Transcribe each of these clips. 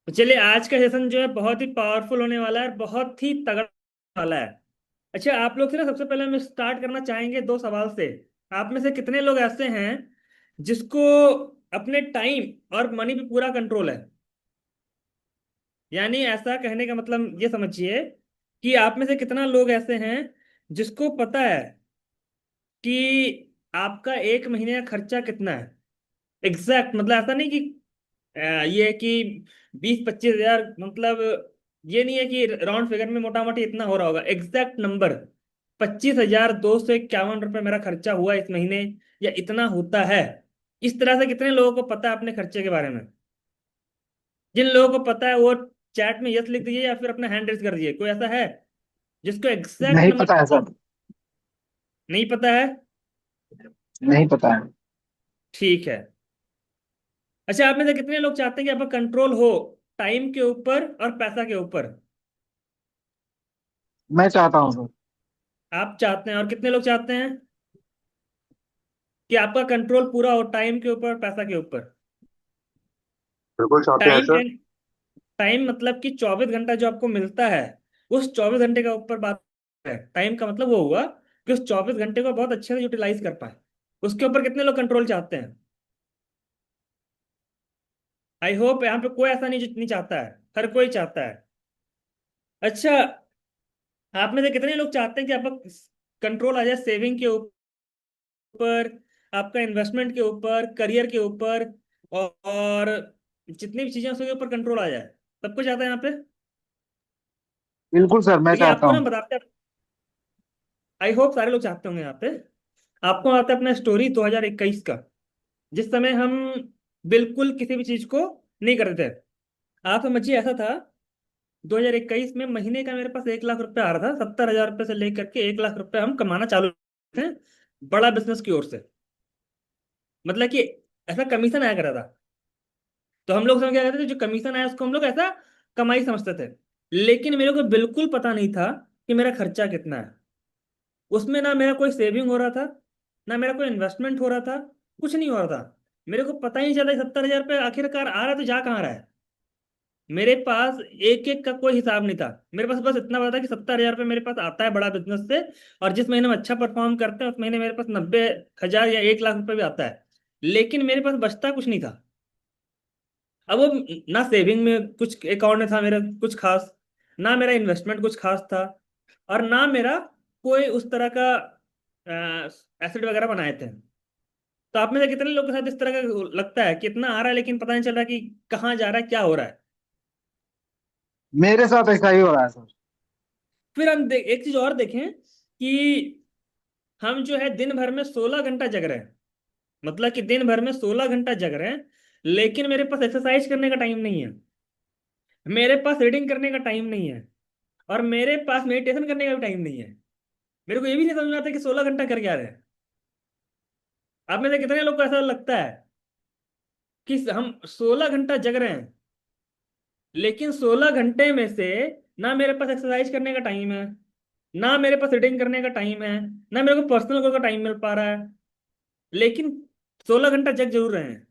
तो चलिए, आज का सेशन जो है बहुत ही पावरफुल होने वाला है और बहुत ही तगड़ा वाला है। अच्छा, आप लोग से ना सबसे पहले हम स्टार्ट करना चाहेंगे दो सवाल से। आप में से कितने लोग ऐसे हैं जिसको अपने टाइम और मनी पे पूरा कंट्रोल है? यानी ऐसा कहने का मतलब ये समझिए कि आप में से कितना लोग ऐसे हैं जिसको पता है कि आपका एक महीने का खर्चा कितना है। एग्जैक्ट मतलब ऐसा नहीं कि ये कि 20-25 हजार, मतलब ये नहीं है कि राउंड फिगर में मोटा मोटी इतना हो रहा होगा। एग्जैक्ट नंबर 25,251 रुपये मेरा खर्चा हुआ इस महीने, या इतना होता है। इस तरह से कितने लोगों को पता है अपने खर्चे के बारे में? जिन लोगों को पता है वो चैट में यस लिख दीजिए या फिर अपना हैंड रेज कर दीजिए। कोई ऐसा है जिसको एग्जैक्ट नहीं नंबर पता है पता हो? सर। नहीं पता है? नहीं पता है। ठीक है। अच्छा, आप में से कितने लोग चाहते हैं कि आपका कंट्रोल हो टाइम के ऊपर और पैसा के ऊपर? मैं चाहता हूँ सर। आप चाहते हैं, और कितने लोग चाहते हैं कि आपका कंट्रोल पूरा हो टाइम के ऊपर, पैसा के ऊपर? बिल्कुल चाहते हैं टाइम सर। एंड टाइम मतलब कि 24 घंटा जो आपको मिलता है, उस 24 घंटे का ऊपर बात है। टाइम का मतलब वो हुआ कि उस 24 घंटे को बहुत अच्छे से यूटिलाइज कर पाए। उसके ऊपर कितने लोग कंट्रोल चाहते हैं? आई होप यहाँ पे कोई ऐसा नहीं जो नहीं चाहता है, हर कोई चाहता है। अच्छा, आप में से कितने लोग चाहते हैं कि आपका कंट्रोल आ जाए सेविंग के ऊपर, आपका इन्वेस्टमेंट के ऊपर, करियर के ऊपर, और जितनी भी चीजें हैं, उसके ऊपर कंट्रोल आ जाए? सब कुछ आता है यहाँ पे। बिल्कुल सर, मैं देखिए, चाहता आपको ना हूँ। बताते हैं। आई होप सारे लोग चाहते होंगे यहाँ पे। आपको आता है अपना स्टोरी 2021 का, जिस समय हम बिल्कुल किसी भी चीज को नहीं करते थे। आप समझिए, ऐसा था 2021 में महीने का मेरे पास 1 लाख रुपए आ रहा था। 70,000 रुपये से लेकर के 1 लाख रुपए हम कमाना चालू थे, बड़ा बिजनेस की ओर से। मतलब कि ऐसा कमीशन आया करता था। तो हम लोग समझ क्या करते थे, जो कमीशन आया उसको हम लोग ऐसा कमाई समझते थे। लेकिन मेरे को बिल्कुल पता नहीं था कि मेरा खर्चा कितना है। उसमें ना मेरा कोई सेविंग हो रहा था, ना मेरा कोई इन्वेस्टमेंट हो रहा था, कुछ नहीं हो रहा था। मेरे को पता ही नहीं चला 70,000 रुपये आखिरकार आ रहा है तो जा कहाँ रहा है। मेरे पास एक एक का कोई हिसाब नहीं था। मेरे पास बस इतना पता था कि 70,000 रुपये मेरे पास आता है बड़ा बिजनेस से, और जिस महीने में अच्छा परफॉर्म करते हैं उस महीने मेरे पास 90,000 या 1 लाख रुपए भी आता है। लेकिन मेरे पास बचता कुछ नहीं था। अब वो ना सेविंग में कुछ अकाउंट में था मेरा कुछ खास, ना मेरा इन्वेस्टमेंट कुछ खास था, और ना मेरा कोई उस तरह का एसेट वगैरह बनाए थे। तो आप में से कितने लोगों के साथ इस तरह का लगता है कि इतना आ रहा है लेकिन पता नहीं चल रहा कि कहाँ जा रहा है, क्या हो रहा है? मेरे साथ ऐसा ही हो रहा है सर। फिर हम एक चीज और देखें कि हम जो है दिन भर में 16 घंटा जग रहे हैं। मतलब कि दिन भर में 16 घंटा जग रहे हैं, लेकिन मेरे पास एक्सरसाइज करने का टाइम नहीं है, मेरे पास रीडिंग करने का टाइम नहीं है, और मेरे पास मेडिटेशन करने का भी टाइम नहीं है। मेरे को ये भी नहीं समझ में आता कि 16 घंटा कर क्या रहे हैं। आप में से कितने लोग को ऐसा लगता है कि हम 16 घंटा जग रहे हैं, लेकिन 16 घंटे में से ना मेरे पास एक्सरसाइज करने का टाइम है, ना मेरे पास रीडिंग करने का टाइम है, ना मेरे को पर्सनल गोल का टाइम मिल पा रहा है, लेकिन 16 घंटा जग जरूर रहे हैं।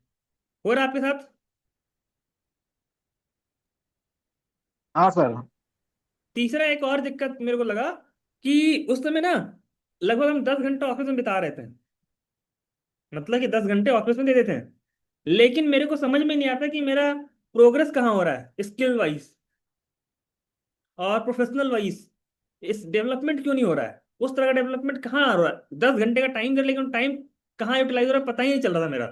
हो रहा है आपके साथ? हाँ सर। तीसरा एक और दिक्कत मेरे को लगा कि उस समय ना लगभग हम 10 घंटा ऑफिस में बिता रहे थे। मतलब कि 10 घंटे ऑफिस में दे देते हैं, लेकिन मेरे को समझ में नहीं आता कि मेरा प्रोग्रेस कहाँ हो रहा है स्किल वाइज और प्रोफेशनल वाइज। इस डेवलपमेंट क्यों नहीं हो रहा है? उस तरह का डेवलपमेंट कहाँ आ रहा है? 10 घंटे का टाइम दे, लेकिन टाइम कहाँ यूटिलाइज हो रहा है पता ही नहीं चल रहा था मेरा।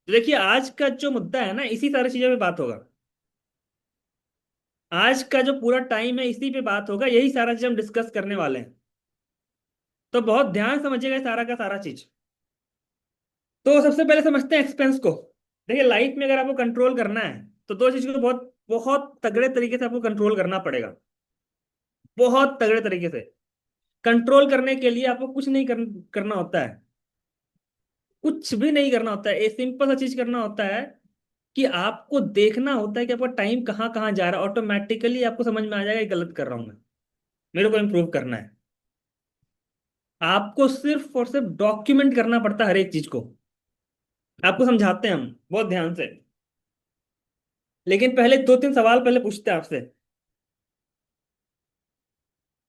तो देखिए, आज का जो मुद्दा है ना, इसी सारी चीजों पे बात होगा। आज का जो पूरा टाइम है इसी पे बात होगा, यही सारा चीज हम डिस्कस करने वाले हैं। तो बहुत ध्यान से समझिएगा ये सारा का सारा चीज। तो सबसे पहले समझते हैं एक्सपेंस को। देखिए, लाइफ में अगर आपको कंट्रोल करना है तो दो चीज को बहुत बहुत तगड़े तरीके से आपको कंट्रोल करना पड़ेगा। बहुत तगड़े तरीके से कंट्रोल करने के लिए आपको कुछ नहीं करना होता है। कुछ भी नहीं करना होता है, एक सिंपल सा चीज करना होता है कि आपको देखना होता है कि आपका टाइम कहाँ कहाँ जा रहा है। ऑटोमेटिकली आपको समझ में आ जाएगा कि गलत कर रहा हूं मैं, मेरे को इम्प्रूव करना है। आपको सिर्फ और सिर्फ डॉक्यूमेंट करना पड़ता है हर एक चीज को। आपको समझाते हैं हम बहुत ध्यान से। लेकिन पहले दो तीन सवाल पहले पूछते हैं आपसे।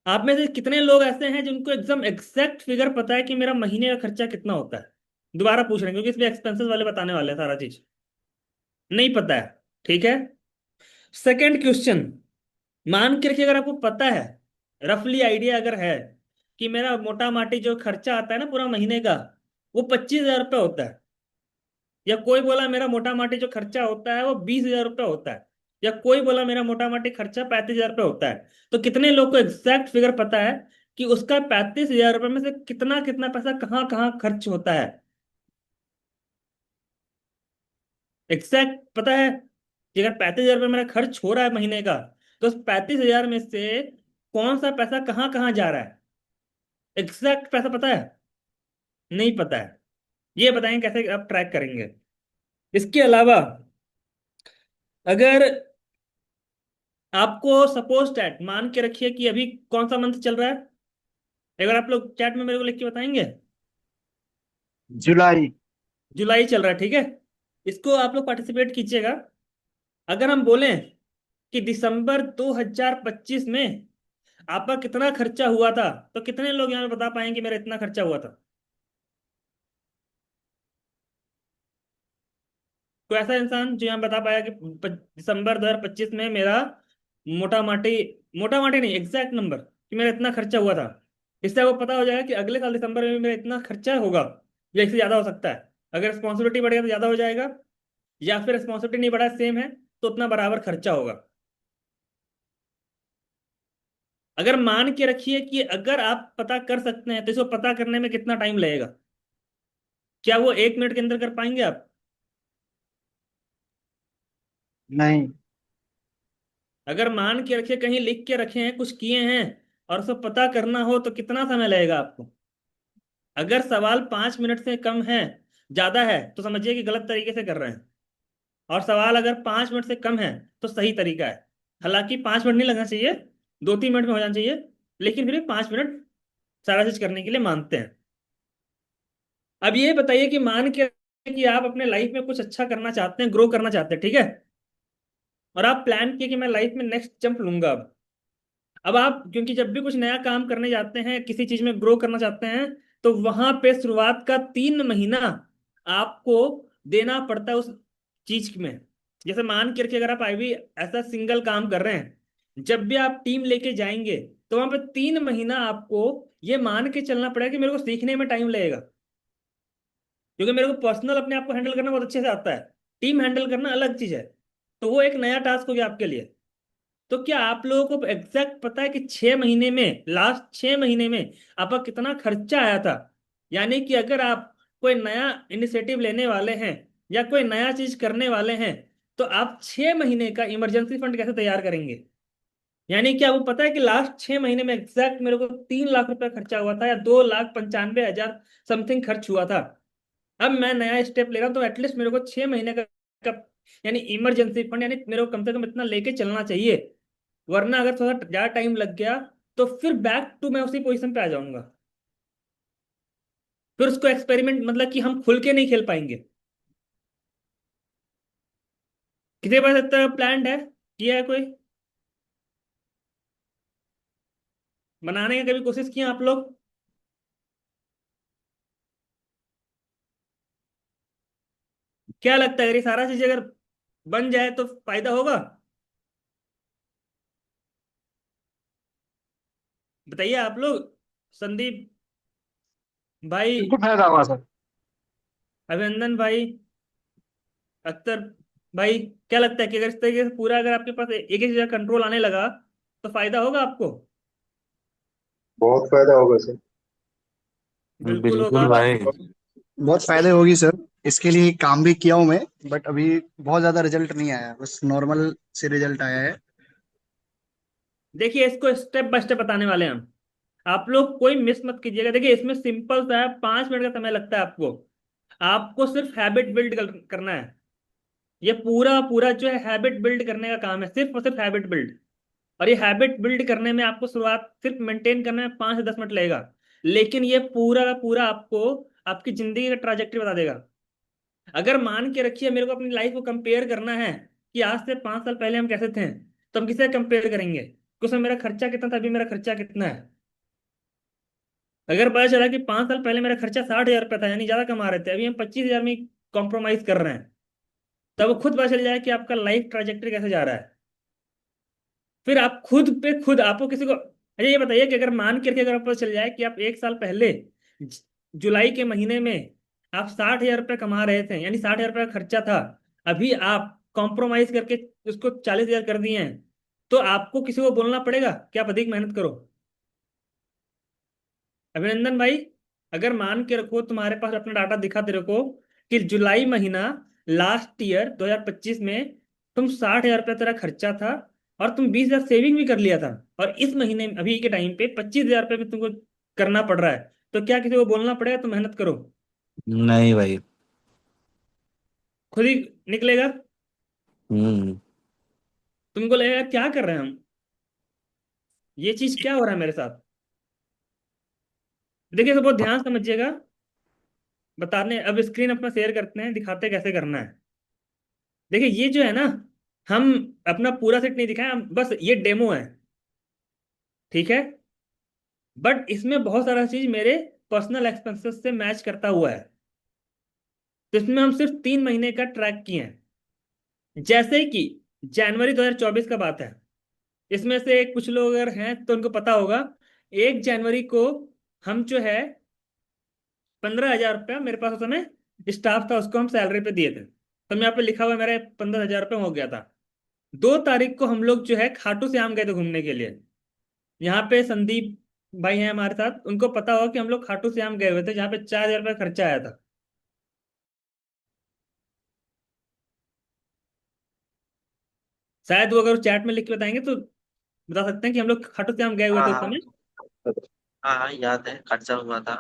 आप में से कितने लोग ऐसे हैं जिनको एकदम एग्जैक्ट फिगर पता है कि मेरा महीने का खर्चा कितना होता है? दोबारा पूछ रहे हैं क्योंकि इसमें एक्सपेंसेस वाले बताने वाले हैं सारा चीज। नहीं पता है? ठीक है। Second question. मान के रखिए अगर आपको पता है, रफली आइडिया अगर है, कि मेरा मोटा माटी जो खर्चा आता है ना पूरा महीने का, वो 25,000 रुपये होता है। या कोई बोला मेरा मोटा माटी जो खर्चा होता है वो 20,000 रुपये होता है। या कोई बोला मेरा मोटा माटी खर्चा 35,000 रुपये होता है। तो कितने लोग को एग्जैक्ट फिगर पता है कि उसका 35,000 रुपये में से कितना कितना पैसा कहाँ कहाँ खर्च होता है? एग्जैक्ट पता है कि अगर 35,000 रुपये मेरा खर्च हो रहा है महीने का, तो उस 35,000 में से कौन सा पैसा कहाँ कहाँ जा रहा है? एग्जैक्ट पैसा पता है? नहीं पता है? ये बताएं कैसे आप ट्रैक करेंगे। इसके अलावा अगर आपको सपोज डैट मान के रखिए कि अभी कौन सा मंथ चल रहा है, एक बार आप लोग चैट में मेरे को लिख के बताएंगे। जुलाई। जुलाई चल रहा है, ठीक है। इसको आप लोग पार्टिसिपेट कीजिएगा। अगर हम बोलें कि दिसंबर 2025 में आपका कितना खर्चा हुआ था, तो कितने लोग यहाँ पे बता पाएंगे मेरा इतना खर्चा हुआ था? कोई ऐसा इंसान जो यहाँ बता पाया कि दिसंबर 2025 में मेरा मोटा माटी, मोटा माटी नहीं एग्जैक्ट नंबर, कि मेरा इतना खर्चा हुआ था। इससे आपको पता हो जाएगा कि अगले साल दिसंबर में भी मेरा इतना खर्चा होगा, या इससे ज्यादा हो सकता है। अगर रिस्पॉन्सिबिलिटी बढ़ेगा तो ज्यादा हो जाएगा, या फिर रिस्पॉन्सिबिलिटी नहीं बढ़ा सेम है तो उतना बराबर खर्चा होगा। अगर मान के रखिए कि अगर आप पता कर सकते हैं तो इसको पता करने में कितना टाइम लगेगा? क्या वो 1 मिनट के अंदर कर पाएंगे आप? नहीं। अगर मान के रखिए कहीं लिख के रखे हैं कुछ किए हैं और उसको पता करना हो तो कितना समय लगेगा आपको? अगर सवाल 5 मिनट से कम है, ज्यादा है, तो समझिए कि गलत तरीके से कर रहे हैं। और सवाल अगर 5 मिनट से कम है तो सही तरीका है। हालांकि 5 मिनट नहीं लगना चाहिए, 2-3 मिनट में हो जाना चाहिए, लेकिन फिर भी 5 मिनट सारा चीज करने के लिए मानते हैं। अब ये बताइए कि मान के कि आप अपने लाइफ में कुछ अच्छा करना चाहते हैं, ग्रो करना चाहते हैं, ठीक है। और आप प्लान किए कि मैं लाइफ में नेक्स्ट जंप लूंगा। अब आप क्योंकि जब भी कुछ नया काम करने जाते हैं, किसी चीज में ग्रो करना चाहते हैं, तो वहां पे शुरुआत का 3 महीना आपको देना पड़ता है उस चीज में। जैसे मान के रखिए अगर आप आई भी ऐसा सिंगल काम कर रहे हैं, जब भी आप टीम लेके जाएंगे तो वहां पे 3 महीना आपको ये मान के चलना पड़ेगा कि मेरे को सीखने में टाइम लगेगा। क्योंकि मेरे को पर्सनल अपने आप को हैंडल करना बहुत अच्छे से आता है, टीम हैंडल करना अलग चीज है। तो वो एक नया टास्क हो गया आपके लिए। तो क्या आप लोगों को एग्जैक्ट पता है कि 6 महीने में, लास्ट 6 महीने में आपका कितना खर्चा आया था? यानी कि अगर आप कोई नया इनिशिएटिव लेने वाले हैं या कोई नया चीज करने वाले हैं, तो आप 6 महीने का इमरजेंसी फंड कैसे तैयार करेंगे? यानी क्या वो पता है कि लास्ट 6 महीने में एग्जैक्ट मेरे को 3 लाख रुपए खर्चा हुआ था या 2,95,000 समथिंग खर्च हुआ था। अब मैं नया स्टेप ले रहा हूं तो एटलीस्ट मेरे को 6 महीने का यानी इमरजेंसी फंड, यानी मेरे को कम से कम इतना लेके चलना चाहिए। वरना अगर थोड़ा ज्यादा टाइम लग गया तो फिर बैक टू मैं उसी पोजीशन पे आ जाऊंगा। फिर उसको एक्सपेरिमेंट मतलब कि हम खुल के नहीं खेल पाएंगे। किसी के पास इतना प्लान है, किया है कोई? बनाने की कभी कोशिश किया आप लोग? क्या लगता है अगर ये सारा चीज अगर बन जाए तो फायदा होगा? बताइए आप लोग। संदीप भाई, बिल्कुल फायदा होगा सर। अभिनंदन भाई, अख्तर भाई, क्या लगता है कि अगर इस तरीके से पूरा अगर आपके पास एक ही जगह कंट्रोल आने लगा तो फायदा होगा आपको? बहुत फायदा होगा सर। बिल्कुल होगा। बिल्कुल भाई। बहुत फायदे होगी सर। इसके लिए काम भी किया हूँ मैं। बट अभी बहुत ज्यादा रिजल्ट नहीं आया, बस नॉर्मल से रिजल्ट आया है। देखिए इसको स्टेप बाय स्टेप बताने वाले हैं हम। आप लोग कोई मिस मत कीजिएगा। देखिए इसमें सिंपल सा है, 5 मिनट का समय लगता है आपको। आपको सिर्फ हैबिट बिल्ड करना है। ये पूरा पूरा जो है हैबिट बिल्ड करने का काम है, सिर्फ और सिर्फ हैबिट बिल्ड। और ये हैबिट बिल्ड करने में आपको शुरुआत सिर्फ मेंटेन करने में 5 से 10 मिनट लगेगा। लेकिन ये पूरा का पूरा आपको आपकी जिंदगी का ट्राजेक्टरी बता देगा। अगर मान के रखिए मेरे को अपनी लाइफ को कंपेयर करना है कि आज से 5 साल पहले हम कैसे थे, तो हम किससे कंपेयर करेंगे कि उसमें मेरा खर्चा कितना था, अभी मेरा खर्चा कितना है। अगर पता चला कि 5 साल पहले मेरा खर्चा 60,000 रुपये था, यानी ज्यादा कमा रहे थे, अभी हम 25,000 में कॉम्प्रोमाइज कर रहे हैं, तब खुद पता चल जाए कि आपका लाइफ ट्रैजेक्टरी कैसे जा रहा है। फिर आप खुद पे खुद आपको किसी को, अच्छा ये बताइए कि अगर मान करके अगर आपको पता चल जाए कि आप 1 साल पहले ज- जुलाई के महीने में आप 60,000 रुपये कमा रहे थे, यानी 60,000 रुपये का खर्चा था, अभी आप कॉम्प्रोमाइज करके उसको 40,000 कर दिए हैं, तो आपको किसी को बोलना पड़ेगा कि आप अधिक मेहनत करो। अभिनंदन भाई, अगर मान के रखो तुम्हारे पास अपना डाटा दिखाते रखो कि जुलाई महीना लास्ट ईयर 2025 में तुम 60,000 रुपया तेरा खर्चा था, और तुम 20,000 सेविंग भी कर लिया था, और इस महीने में अभी के टाइम पे 25,000 रुपये में तुमको करना पड़ रहा है, तो क्या किसी को बोलना पड़ेगा तो मेहनत करो? नहीं भाई। खुद ही निकलेगा। हम्म। तुमको लगेगा क्या कर रहे हैं हम, ये चीज क्या हो रहा है मेरे साथ। देखिए तो बहुत ध्यान समझिएगा, बताने अब स्क्रीन अपना शेयर करते हैं, दिखाते हैं कैसे करना है। देखिए ये जो है ना, हम अपना पूरा सेट नहीं दिखाया, बस ये डेमो है, ठीक है। बट इसमें बहुत सारा चीज मेरे पर्सनल एक्सपेंसेस से मैच करता हुआ है। तो इसमें हम सिर्फ 3 महीने का ट्रैक किए हैं। जैसे कि जनवरी 2024 का बात है, इसमें से कुछ लोग अगर हैं तो उनको पता होगा, 1 जनवरी को हम जो है 15,000 रुपया मेरे पास उस समय स्टाफ था, उसको हम सैलरी पे दिए थे, तो मैं यहाँ पे लिखा हुआ है मेरा 15,000 रुपये हो गया था। 2 तारीख को हम लोग जो है खाटू श्याम गए थे घूमने के लिए। यहाँ पे संदीप भाई हैं हमारे साथ, उनको पता होगा कि हम लोग खाटू श्याम गए हुए थे, जहाँ पे 4,000 रुपये खर्चा आया था। शायद वो अगर चैट में लिख के बताएंगे तो बता सकते हैं कि हम लोग खाटू श्याम गए हुए थे हाँ उस हाँ। समय। हाँ हाँ, याद है, खर्चा हुआ था।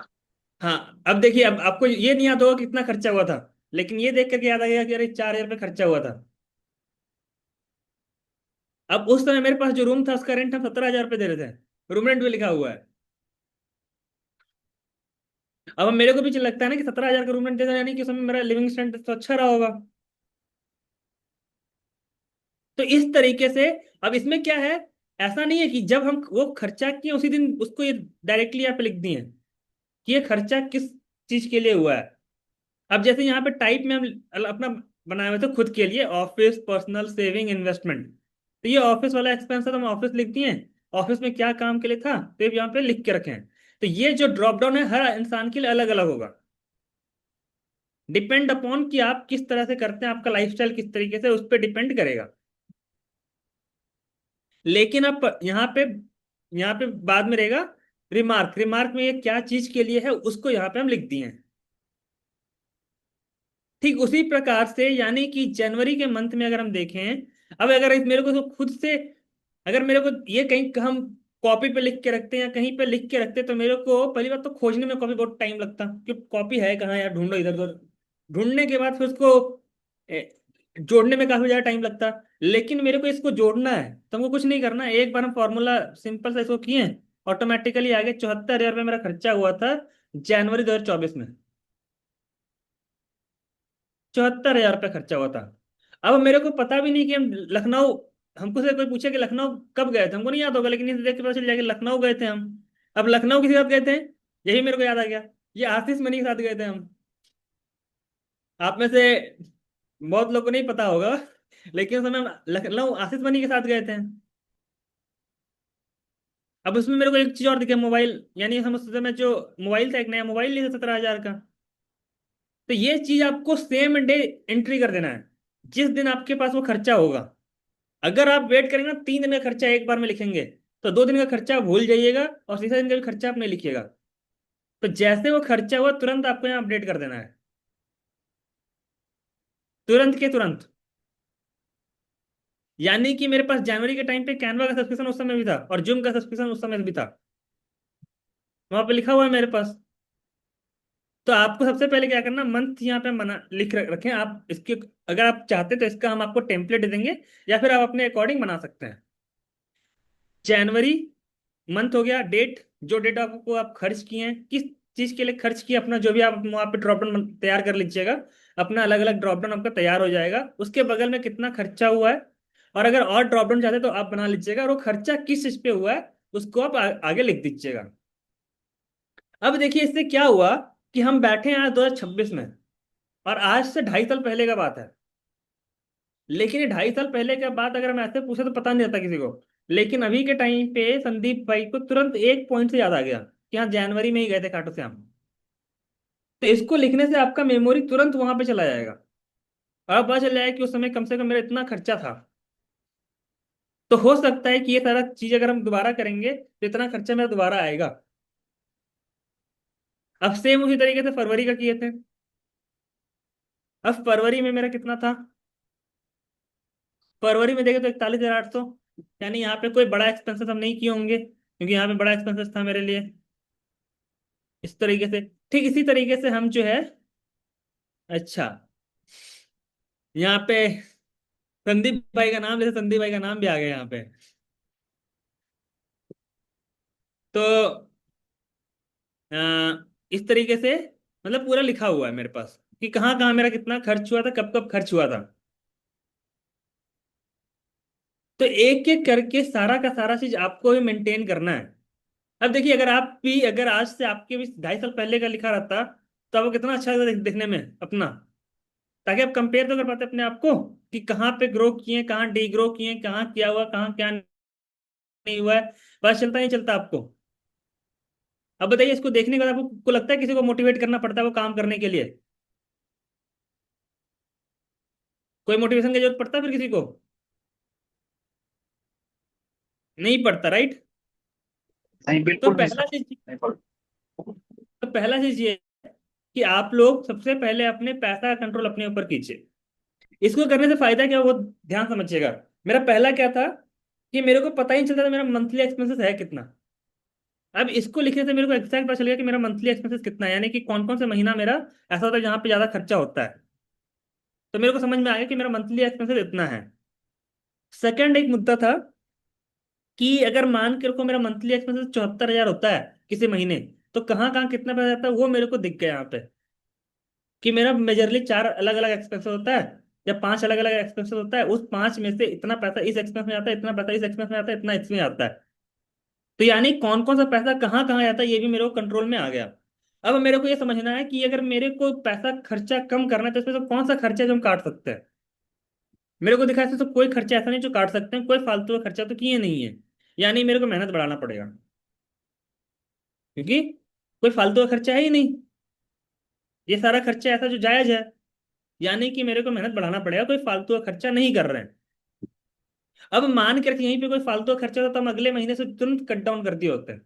हाँ अब देखिए, अब आपको ये नहीं याद होगा कितना खर्चा हुआ था, लेकिन ये देख करके याद आ गया कि अरे 4,000 रुपये खर्चा हुआ था। अब उस समय मेरे पास जो रूम था उसका रेंट हम 17,000 रुपये दे रहे थे, रूम रेंट भी लिखा हुआ है। अब मेरे को भी लगता है ना कि 17,000 का रूम रेंट दे रहा है, यानी कि उस समय मेरा लिविंग स्टैंडर्ड तो अच्छा रहा होगा। तो इस तरीके से, अब इसमें क्या है, ऐसा नहीं है कि जब हम वो खर्चा किए उसी दिन उसको ये डायरेक्टली यहाँ पे लिख दिए कि ये खर्चा किस चीज के लिए हुआ है। अब जैसे यहाँ पे टाइप में हम अपना बनाए हुए थे खुद के लिए, ऑफिस, पर्सनल, सेविंग, इन्वेस्टमेंट, तो ये ऑफिस वाला एक्सपेंस है तो हम ऑफिस लिख दिए। ऑफिस में क्या काम के लिए था तो ये यहाँ पे लिख के रखे हैं। तो ये जो ड्रॉप डाउन है हर इंसान के लिए अलग अलग होगा, डिपेंड अपॉन कि आप किस तरह से करते हैं, आपका लाइफस्टाइल किस तरीके से, उस पर डिपेंड करेगा। लेकिन आप यहाँ पे बाद में रहेगा रिमार्क, रिमार्क में ये क्या चीज के लिए है उसको यहाँ पे हम लिख दिए हैं। ठीक उसी प्रकार से, यानी कि जनवरी के मंथ में अगर हम देखें, अब अगर मेरे को तो खुद से, अगर मेरे को ये कहीं हम कॉपी पे लिख के रखते हैं या कहीं पे लिख के रखते हैं, तो मेरे को पहली बात तो खोजने में कॉपी बहुत टाइम लगता, कि कॉपी है कहाँ यार, ढूंढो इधर उधर, ढूंढने के बाद फिर उसको जोड़ने में काफी ज्यादा टाइम लगता। लेकिन मेरे को इसको जोड़ना है तो हमको कुछ नहीं करना है, एक बार हम फॉर्मूला सिंपल सा इसको किए, ऑटोमेटिकली आगे 74,000 रुपये मेरा खर्चा हुआ था जनवरी 2024 में। 74,000 रुपये खर्चा हुआ था। अब मेरे को पता भी नहीं कि हम लखनऊ, हमको से कोई पूछे कि लखनऊ कब गए थे, हमको नहीं याद होगा, लेकिन इसे देख के पता चल जाएगा कि लखनऊ गए थे हम। अब लखनऊ किसी के साथ गए थे, यही मेरे को याद आ गया, ये आशीष मनी के साथ गए थे हम। आप में से बहुत लोग को नहीं पता होगा, लेकिन उस समय हम लखनऊ आशीष मनी के साथ गए थे। अब उसमें मेरे को एक चीज और दिखे, मोबाइल, यानी हम उस समय जो मोबाइल था, एक नया मोबाइल लिए थे 17,000 का। तो ये चीज आपको सेम डे एंट्री कर देना है, जिस दिन आपके पास वो खर्चा होगा। अगर आप वेट करेंगे ना, 3 दिन का खर्चा एक बार में लिखेंगे, तो 2 दिन का खर्चा आप भूल जाइएगा और तीसरे दिन का भी खर्चा आप नहीं लिखिएगा। तो जैसे वो खर्चा हुआ तुरंत आपको यहाँ अपडेट कर देना है, तुरंत के तुरंत। यानी कि मेरे पास जनवरी के टाइम पे कैनवा का सब्सक्रिप्शन उस समय भी था और जूम का सब्सक्रिप्शन उस समय भी था, वहां पे लिखा हुआ है मेरे पास। तो आपको सबसे पहले क्या करना, मंथ यहाँ पे मना लिख रखें आप इसके, अगर आप चाहते तो इसका हम आपको टेम्पलेट दे देंगे, या फिर आप अपने अकॉर्डिंग बना सकते हैं। जनवरी मंथ हो गया, डेट, जो डेट आपको आप खर्च किए हैं, किस चीज के लिए खर्च किए, अपना जो भी आप वहाँ पे ड्रॉप डाउन तैयार कर लीजिएगा। अपना अलग अलग ड्रॉप डाउन आपका तैयार हो जाएगा, उसके बगल में कितना खर्चा हुआ है, और अगर और ड्रॉप डाउन चाहते हैं तो आप बना लीजिएगा, और वो खर्चा किस चीज पे हुआ है उसको आप आगे लिख दीजिएगा। अब देखिए इससे क्या हुआ कि हम बैठे हैं आज 2026 में, और आज से 2.5 साल पहले का बात है। लेकिन ये 2.5 साल पहले का बात अगर हम ऐसे पूछे तो पता नहीं रहता किसी को। लेकिन अभी के टाइम पे संदीप भाई को तुरंत एक पॉइंट से याद आ गया कि हाँ जनवरी में ही गए थे खाटू श्याम। तो इसको लिखने से आपका मेमोरी तुरंत वहां पे चला जाएगा, और अब पता चल जाएगा कि उस समय कम से कम मेरा इतना खर्चा था। तो हो सकता है कि ये सारा चीज अगर हम दोबारा करेंगे तो इतना खर्चा मेरा दोबारा आएगा। अब सेम उसी तरीके से फरवरी का किए थे। अब फरवरी में मेरा कितना था, फरवरी में देखे तो 41,800। यानी यहाँ पे कोई बड़ा एक्सपेंसेस हम नहीं किए होंगे, क्योंकि यहाँ पे बड़ा एक्सपेंसेस था मेरे लिए। इस तरीके से, ठीक इसी तरीके से हम जो है, अच्छा, यहाँ पे संदीप भाई का नाम, जैसे संदीप भाई का नाम भी आ गया यहाँ पे। तो इस तरीके से मतलब पूरा लिखा हुआ है मेरे पास कि कहाँ कहाँ मेरा कितना खर्च हुआ था, कब कब खर्च हुआ था। तो एक एक करके सारा का सारा चीज आपको भी मेंटेन करना है। अब देखिए अगर आप भी, अगर आज से आपके भी 2.5 साल पहले का लिखा रहता तो आपको कितना अच्छा लगता देखने में अपना, ताकि आप कंपेयर तो कर पाते अपने आप को कि कहाँ पे ग्रो किए, कहाँ डी ग्रो किए, कहाँ क्या हुआ, कहाँ क्या नहीं हुआ है। पता चलता नहीं चलता आपको। अब बताइए इसको देखने के बाद आपको को लगता है किसी को मोटिवेट करना पड़ता है वो काम करने के लिए? कोई मोटिवेशन की जरूरत पड़ता है फिर किसी को? नहीं पड़ता, राइट। नहीं, तो बिल्कुल नहीं पहला सर। चीज, नहीं पढ़। तो पहला चीज ये है कि आप लोग सबसे पहले अपने पैसा का कंट्रोल अपने ऊपर कीजिए। इसको करने से फायदा क्या है, वो ध्यान समझिएगा। मेरा पहला क्या था कि मेरे को पता ही नहीं चलता था मेरा मंथली एक्सपेंसेस है कितना। अब इसको लिखने से मेरे को एग्जैक्ट पता चल गया कि मेरा मंथली एक्सपेंसेस कितना है, यानी कि कौन कौन से महीना मेरा ऐसा होता है जहाँ पे ज्यादा खर्चा होता है। तो मेरे को समझ में आ गया कि मेरा मंथली एक्सपेंसेस इतना है। सेकंड एक मुद्दा था कि अगर मान के रखो मेरा मंथली एक्सपेंसेस 74,000 होता है किसी महीने, तो कहाँ कहाँ कितना पैसा जाता है वो मेरे को दिख गया यहाँ पे, कि मेरा मेजरली 4 अलग अलग एक्सपेंसेस होता है या 5 अलग अलग एक्सपेंसेस होता है। उस 5 में से इतना पैसा इस एक्सपेंस में आता है, इतना पैसा इस एक्सपेंस में आता है, इतना इसमें आता है। तो यानी कौन कौन सा पैसा कहाँ कहाँ जाता है ये भी मेरे को कंट्रोल में आ गया। अब मेरे को ये समझना है कि अगर मेरे को पैसा खर्चा कम करना है तो इसमें से कौन सा खर्चा है जो हम काट सकते हैं। मेरे को दिखा है तो कोई खर्चा ऐसा नहीं जो काट सकते हैं, कोई फालतू का खर्चा तो किए नहीं है। यानी मेरे को मेहनत बढ़ाना पड़ेगा, क्योंकि कोई फालतू का खर्चा है ही नहीं। ये सारा खर्चा ऐसा जो जायज है, यानी कि मेरे को मेहनत बढ़ाना पड़ेगा, कोई फालतू का खर्चा नहीं कर रहे हैं। अब मान कर यहीं पे कोई फालतू का खर्चा होता तो हम अगले महीने से तुरंत कट डाउन कर दिए होते हैं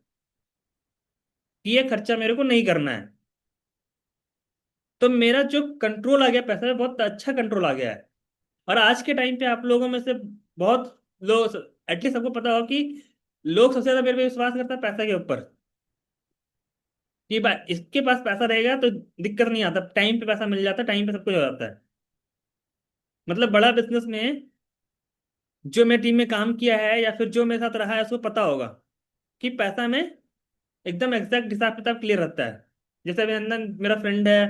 कि ये खर्चा मेरे को नहीं करना है। तो मेरा जो कंट्रोल आ गया पैसा में, बहुत अच्छा कंट्रोल आ गया है। और आज के टाइम पे आप लोगों में से बहुत लोग, एटलीस्ट सबको पता होगा कि लोग सबसे ज्यादा मेरे पे विश्वास करता है पैसा के ऊपर, कि भाई इसके पास पैसा रहेगा तो दिक्कत नहीं आता, टाइम पे पैसा मिल जाता है, टाइम पे सब कुछ हो जाता है। मतलब बड़ा बिजनेस में जो मैं टीम में काम किया है या फिर जो मेरे साथ रहा है उसको पता होगा कि पैसा में एकदम एग्जैक्ट हिसाब किताब क्लियर रहता है। जैसे अभिनंदन मेरा फ्रेंड है,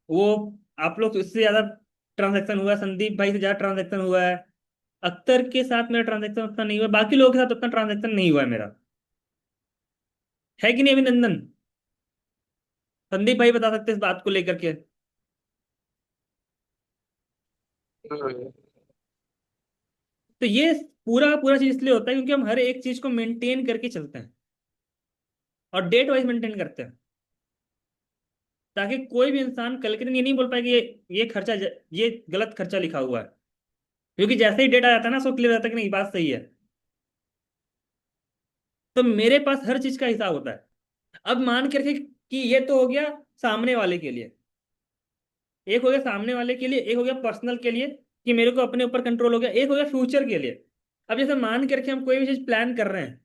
वो, आप लोग तो इससे ज्यादा ट्रांजैक्शन हुआ है, संदीप भाई से ज्यादा ट्रांजैक्शन हुआ है, अख्तर के साथ मेरा ट्रांजैक्शन उतना नहीं हुआ, बाकी लोगों के साथ उतना ट्रांजैक्शन नहीं हुआ है मेरा। है कि नहीं अभिनंदन? संदीप भाई बता सकते हैं इस बात को लेकर के। तो ये पूरा पूरा चीज इसलिए होता है क्योंकि हम हर एक चीज को मेंटेन करके चलते हैं और डेट वाइज मेंटेन करते हैं, ताकि कोई भी इंसान कल के दिन ये नहीं बोल पाए कि ये खर्चा, ये गलत खर्चा लिखा हुआ है। क्योंकि जैसे ही डेट आ जाता है ना, सो क्लियर रहता है कि नहीं बात सही है। तो मेरे पास हर चीज का हिसाब होता है। अब मान के रखिए कि ये तो हो गया सामने वाले के लिए, एक हो गया सामने वाले के लिए, एक हो गया पर्सनल के लिए कि मेरे को अपने ऊपर कंट्रोल हो गया, एक हो गया फ्यूचर के लिए। अब जैसे मान के रखिए हम कोई भी चीज प्लान कर रहे हैं,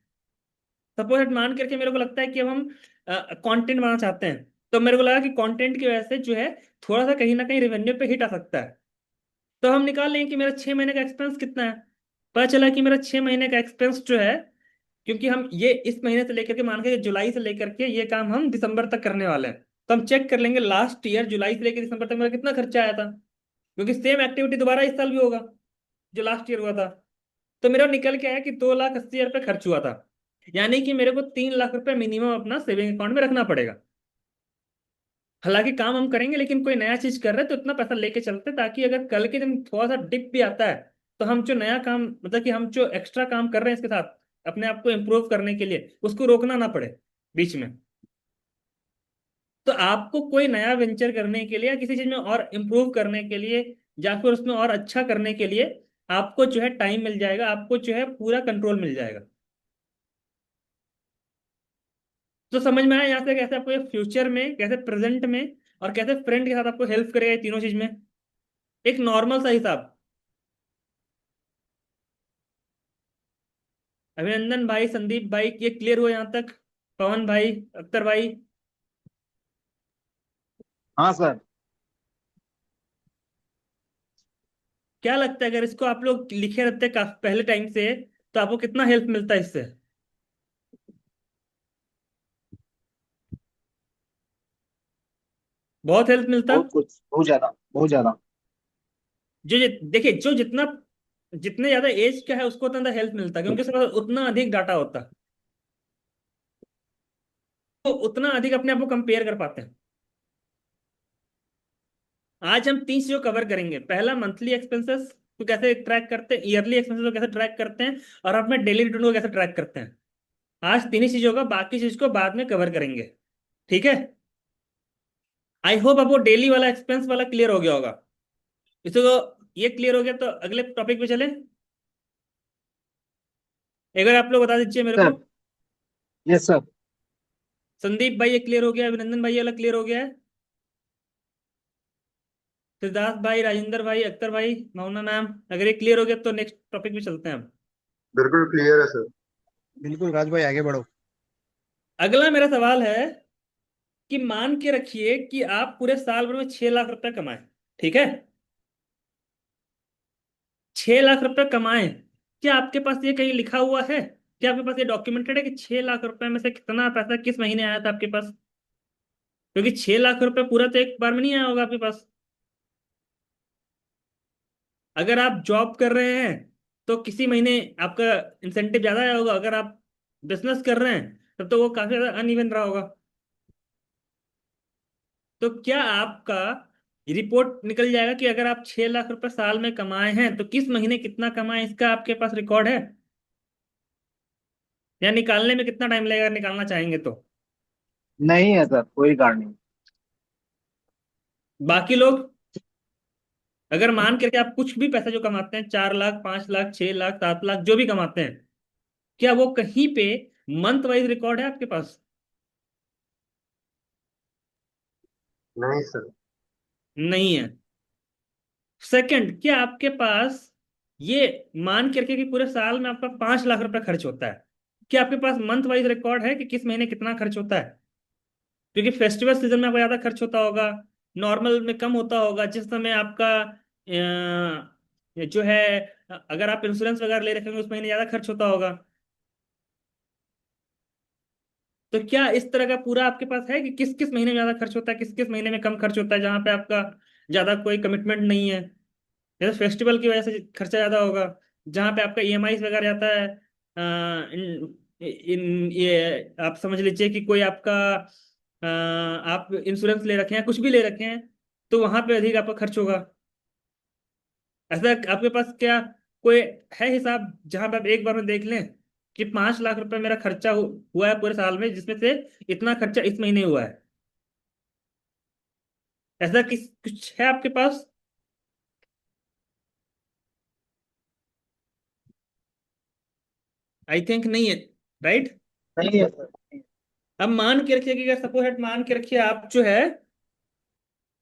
सपोज मान करके मेरे को लगता है कि अब हम कंटेंट बनाना चाहते हैं, तो मेरे को लगा कि कंटेंट की वजह से जो है थोड़ा सा कहीं ना कहीं रेवेन्यू पे हिट आ सकता है। तो हम निकाल लेंगे कि मेरा 6 महीने का एक्सपेंस कितना है। पता चला कि मेरा 6 महीने का एक्सपेंस जो है, क्योंकि हम ये इस महीने से लेकर के मान के जुलाई से लेकर के ये काम हम दिसंबर तक करने वाले हैं, तो हम चेक कर लेंगे लास्ट ईयर जुलाई से लेकर दिसंबर तक मेरा कितना खर्चा आया था, क्योंकि सेम एक्टिविटी दोबारा इस साल भी होगा जो लास्ट ईयर हुआ था। तो मेरा निकल के आया कि 2,80,000 रुपये खर्च हुआ था। यानी कि मेरे को 3 लाख रुपए मिनिमम अपना सेविंग अकाउंट में रखना पड़ेगा। हालांकि काम हम करेंगे, लेकिन कोई नया चीज कर रहे हैं तो इतना पैसा लेके चलते हैं, ताकि अगर कल के दिन थोड़ा सा डिप भी आता है तो हम जो नया काम, मतलब कि हम जो एक्स्ट्रा काम कर रहे हैं इसके साथ अपने आप को इम्प्रूव करने के लिए, उसको रोकना ना पड़े बीच में। तो आपको कोई नया वेंचर करने के लिए या किसी चीज में और इम्प्रूव करने के लिए या फिर उसमें और अच्छा करने के लिए आपको जो है टाइम मिल जाएगा, आपको जो है पूरा कंट्रोल मिल जाएगा। तो समझ में आया यहाँ से कैसे आपको ये फ्यूचर में, कैसे प्रेजेंट में और कैसे फ्रेंड के साथ आपको हेल्प करेगा ये तीनों चीज में, एक नॉर्मल सा हिसाब। अभिनंदन भाई, संदीप भाई, ये क्लियर हुआ यहाँ तक? पवन भाई, अख्तर भाई, हाँ सर। क्या लगता है अगर इसको आप लोग लिखे रहते काफी पहले टाइम से तो आपको कितना हेल्प मिलता है इससे? बहुत हेल्प मिलता। बहुत कुछ, बहुत ज्यादा, बहुत ज्यादा। देखिए, जो जितना जितने ज्यादा एज का है उसको उतना हेल्प मिलता है, क्योंकि उसके पास उतना अधिक डाटा होता है, तो उतना अधिक अपने आप को कंपेयर कर पाते हैं। आज हम 3 चीजों कवर करेंगे। पहला, मंथली एक्सपेंसेस को कैसे ट्रैक करते हैं, ईयरली एक्सपेंसेस को कैसे ट्रैक करते हैं, और अपने डेली रिटर्न को कैसे ट्रैक करते हैं। आज 3 ही चीजों का, बाकी चीज को बाद में कवर करेंगे। ठीक है? आई होप आपको डेली वाला एक्सपेंस वाला क्लियर हो गया होगा। इसको ये क्लियर हो गया तो अगले टॉपिक पे चले। एक बार आप लोग बता दीजिए मेरे को। Sir, yes sir. संदीप भाई ये क्लियर हो गया, अभिनंदन भाई ये वाला क्लियर हो गया है, सिद्धार्थ भाई, राजेंद्र भाई, अख्तर भाई, मोहना मैम, अगर ये क्लियर हो गया तो नेक्स्ट टॉपिक पे चलते हैं हम। बिल्कुल क्लियर है सर। बिल्कुल राज भाई, आगे बढ़ो। अगला मेरा सवाल है कि मान के रखिए कि आप पूरे साल भर में 6 लाख रुपए कमाए। ठीक है? 6 लाख रुपए कमाए। क्या आपके पास ये कहीं लिखा हुआ है, क्या आपके पास ये डॉक्यूमेंटेड है कि 6 लाख रुपए में से कितना पैसा किस महीने आया था आपके पास? क्योंकि 6 लाख रुपए पूरा तो एक बार में नहीं आया होगा आपके पास। अगर आप जॉब कर रहे हैं तो किसी महीने आपका इंसेंटिव ज्यादा आया होगा, अगर आप बिजनेस कर रहे हैं तब तो वो काफी ज्यादा अनइवन रहा होगा। तो क्या आपका रिपोर्ट निकल जाएगा कि अगर आप 6 लाख रुपए साल में कमाए हैं तो किस महीने कितना कमाए, इसका आपके पास रिकॉर्ड है? या निकालने में कितना टाइम लगेगा, निकालना चाहेंगे तो? नहीं है सर, कोई कारण नहीं। बाकी लोग, अगर मान करके आप कुछ भी पैसा जो कमाते हैं, 4 लाख, 5 लाख, 6 लाख, 7 लाख, जो भी कमाते हैं, क्या वो कहीं पे मंथ वाइज रिकॉर्ड है आपके पास? नहीं सर। नहीं है। सेकंड, क्या आपके पास ये मान के रखिए कि पूरे साल में आपका 5 लाख रुपए खर्च होता है, क्या आपके पास मंथ वाइज रिकॉर्ड है कि किस महीने कितना खर्च होता है? क्योंकि फेस्टिवल सीजन में आपका ज्यादा खर्च होता होगा, नॉर्मल में कम होता होगा। जिस समय आपका जो है, अगर आप इंश्योरेंस वगैरह ले रखेंगे उस महीने ज्यादा खर्च होता होगा। तो क्या इस तरह का पूरा आपके पास है कि किस किस महीने में ज्यादा खर्च होता है, किस किस महीने में कम खर्च होता है, जहां पे आपका ज्यादा कोई कमिटमेंट नहीं है? जैसे फेस्टिवल की वजह से खर्चा ज्यादा होगा, जहाँ पे आपका ईएमआई वगैरह जाता है। इन ये आप समझ लीजिए कि कोई आपका आप इंश्योरेंस ले रखे हैं, कुछ भी ले रखे हैं, तो वहां पे अधिक आपका खर्च होगा। ऐसा आपके पास क्या कोई है हिसाब जहां पे आप एक बार में देख लें कि 5 लाख रुपए मेरा खर्चा हुआ है पूरे साल में, जिसमें से इतना खर्चा इस महीने हुआ है? ऐसा किस कुछ है आपके पास? आई थिंक नहीं है। राइट? नहीं है सर। अब मान के रखिए कि अगर सपोज मान के रखिए आप जो है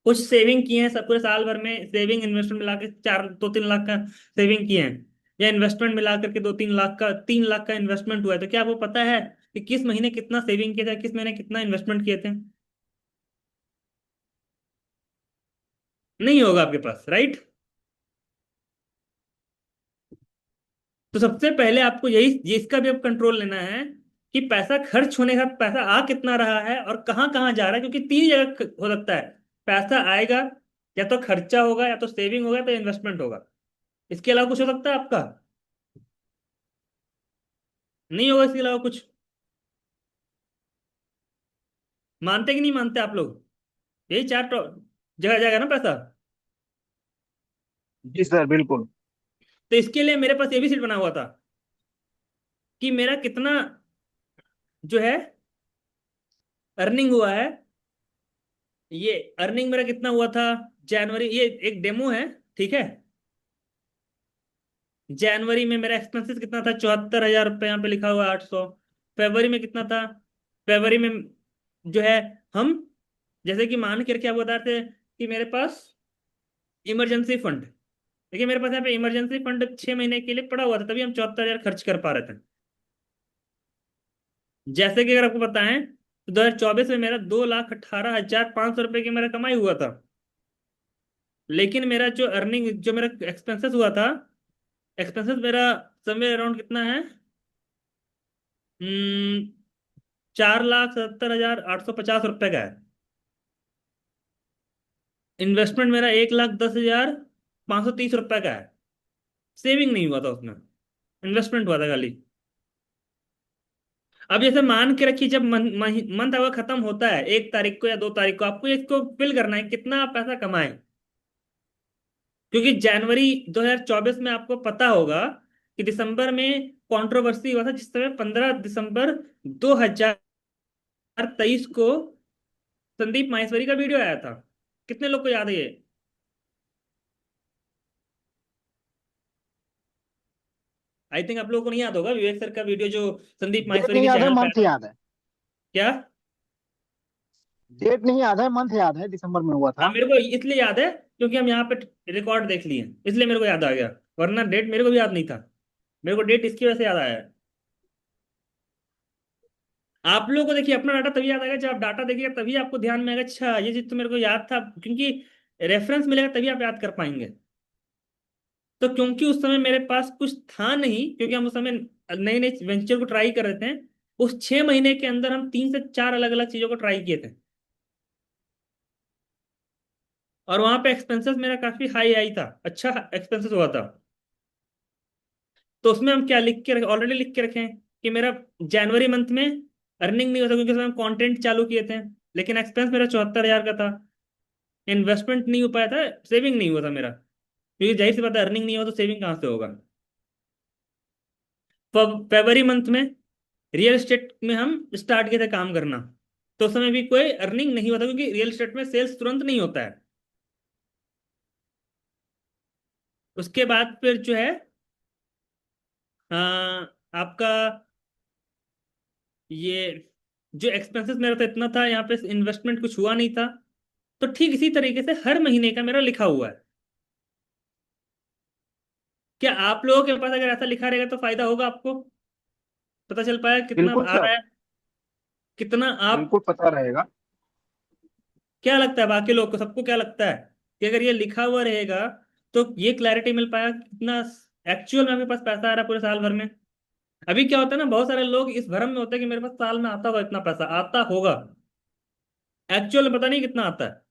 कुछ सेविंग किए हैं, सब पूरे साल भर में सेविंग इन्वेस्टमेंट मिला के 4-2-3 लाख का सेविंग किए हैं, या इन्वेस्टमेंट मिला करके 2-3 लाख का, 3 लाख का इन्वेस्टमेंट हुआ है, तो क्या आपको पता है कि किस महीने कितना सेविंग किया था, किस महीने कितना इन्वेस्टमेंट किए थे? नहीं होगा आपके पास। राइट? तो सबसे पहले आपको यही इसका भी अब कंट्रोल लेना है कि पैसा खर्च होने का पैसा आ कितना रहा है और कहाँ कहाँ जा रहा है, क्योंकि तीन जगह हो सकता है पैसा आएगा। या तो खर्चा होगा, या तो सेविंग होगा, या तो इन्वेस्टमेंट होगा। इसके अलावा कुछ हो सकता है आपका? नहीं होगा इसके अलावा कुछ? मानते कि नहीं मानते आप लोग? यही चार जगह जाएगा ना पैसा? जी सर, बिल्कुल। तो इसके लिए मेरे पास ये भी सीट बना हुआ था कि मेरा कितना जो है अर्निंग हुआ है। ये अर्निंग मेरा कितना हुआ था जनवरी, ये एक डेमो है, ठीक है। जनवरी में मेरा एक्सपेंसेस कितना था? 74,000 रुपये, यहाँ पे लिखा हुआ है 800। फरवरी में कितना था? फरवरी में जो है, हम जैसे कि मान के क्या बता रहे थे कि मेरे पास इमरजेंसी फंड, देखिए मेरे पास यहाँ पे इमरजेंसी फंड 6 महीने के लिए पड़ा हुआ था, तभी हम 74,000 खर्च कर पा रहे थे। जैसे कि अगर आपको बताएं तो 2024 में मेरा 2,18,500 रुपये की मेरा कमाई हुआ था। लेकिन मेरा जो अर्निंग, जो मेरा एक्सपेंसेस हुआ था, एक्सपेंसेस मेरा समय अराउंड कितना है? 4,77,850 रुपये का है। इन्वेस्टमेंट मेरा 1,10,530 रुपये का है। सेविंग नहीं हुआ था उसमें, इन्वेस्टमेंट हुआ था खाली। अब जैसे मान के रखिए, जब मंथ अगर खत्म होता है 1 तारीख को या 2 तारीख को, आपको इसको फिल करना है कितना आप पैसा कमाए। क्योंकि जनवरी 2024 में आपको पता होगा कि दिसंबर में कंट्रोवर्सी हुआ था, जिस समय 15 दिसंबर 2023 को संदीप माहेश्वरी का वीडियो आया था। कितने लोग को याद है ये? आई थिंक आप लोगों को नहीं याद होगा, विवेक सर का वीडियो जो संदीप डेट माहेश्वरी नहीं के याद है, चैनल पे आया मंथ था। याद है। क्या? डेट नहीं याद है, मंथ याद है, दिसंबर में हुआ हाँ, था। मेरे को इसलिए याद है क्योंकि हम यहाँ पे रिकॉर्ड देख लिए, इसलिए मेरे को याद आ गया। वरना डेट मेरे को भी याद नहीं था। मेरे को डेट इसकी वजह से याद आया है। आप लोगों को देखिए अपना डाटा तभी याद आएगा जब आप डाटा देखिएगा, तभी आपको ध्यान में आएगा, अच्छा ये चीज तो मेरे को याद था, क्योंकि रेफरेंस मिलेगा तभी आप याद कर पाएंगे। तो क्योंकि उस समय मेरे पास कुछ था नहीं, क्योंकि हम उस समय नए नए वेंचर को ट्राई कर रहे थे, उस 6 महीने के अंदर हम 3 से 4 अलग अलग चीजों को ट्राई किए थे। और वहां पे एक्सपेंसेस मेरा काफी हाई आई था, अच्छा एक्सपेंसेस हुआ था। तो उसमें हम क्या लिख के रखे, ऑलरेडी लिख के रखे हैं कि मेरा जनवरी मंथ में अर्निंग नहीं होता, क्योंकि उसमें हम कंटेंट चालू किए थे। लेकिन एक्सपेंस मेरा 74,000 का था। इन्वेस्टमेंट नहीं हो पाया था, सेविंग नहीं हुआ था मेरा, क्योंकि जाहिर सी बात है अर्निंग नहीं हो तो सेविंग कहाँ से होगा। फरवरी मंथ में रियल एस्टेट में हम स्टार्ट किए थे काम करना। तो उस समय भी कोई अर्निंग नहीं हुआ था, क्योंकि रियल एस्टेट में सेल्स तुरंत नहीं होता है। उसके बाद फिर जो है आपका ये जो एक्सपेंसेस मेरा था इतना था, यहाँ पे इन्वेस्टमेंट कुछ हुआ नहीं था। तो ठीक इसी तरीके से हर महीने का मेरा लिखा हुआ है। क्या आप लोगों के पास अगर ऐसा लिखा रहेगा तो फायदा होगा आपको? पता चल पाया कितना बिल्कुल आ सर, रहा है, कितना आप। बिल्कुल पता रहेगा। क्या लगता है बाकी लोग को, सबको क्या लगता है कि अगर ये लिखा हुआ रहेगा तो ये क्लैरिटी मिल पाया कितना एक्चुअल में आपके पास पैसा आ रहा है पूरे साल भर में? अभी क्या होता है ना, बहुत सारे लोग इस भ्रम में होते हैं कि मेरे पास साल में आता होगा, इतना पैसा आता होगा। एक्चुअल में पता नहीं कितना आता है।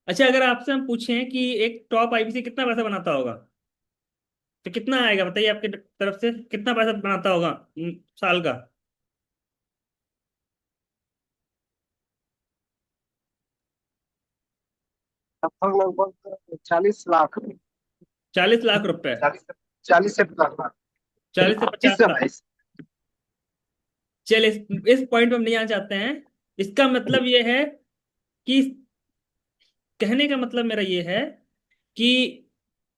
अच्छा, अगर आपसे हम पूछें कि एक टॉप आईबीसी कितना पैसा बनाता होगा, तो कितना आएगा बताइए, आपकी तरफ से कितना पैसा बनाता होगा साल का? लगभग लगभग 40 लाख। 40 लाख रुपए? 40 40 से 50 लाख। 40 से 50 25 से लाख 22। चलिए इस पॉइंट पे हम नहीं आना चाहते हैं। इसका मतलब ये है कि, कहने का मतलब मेरा ये है कि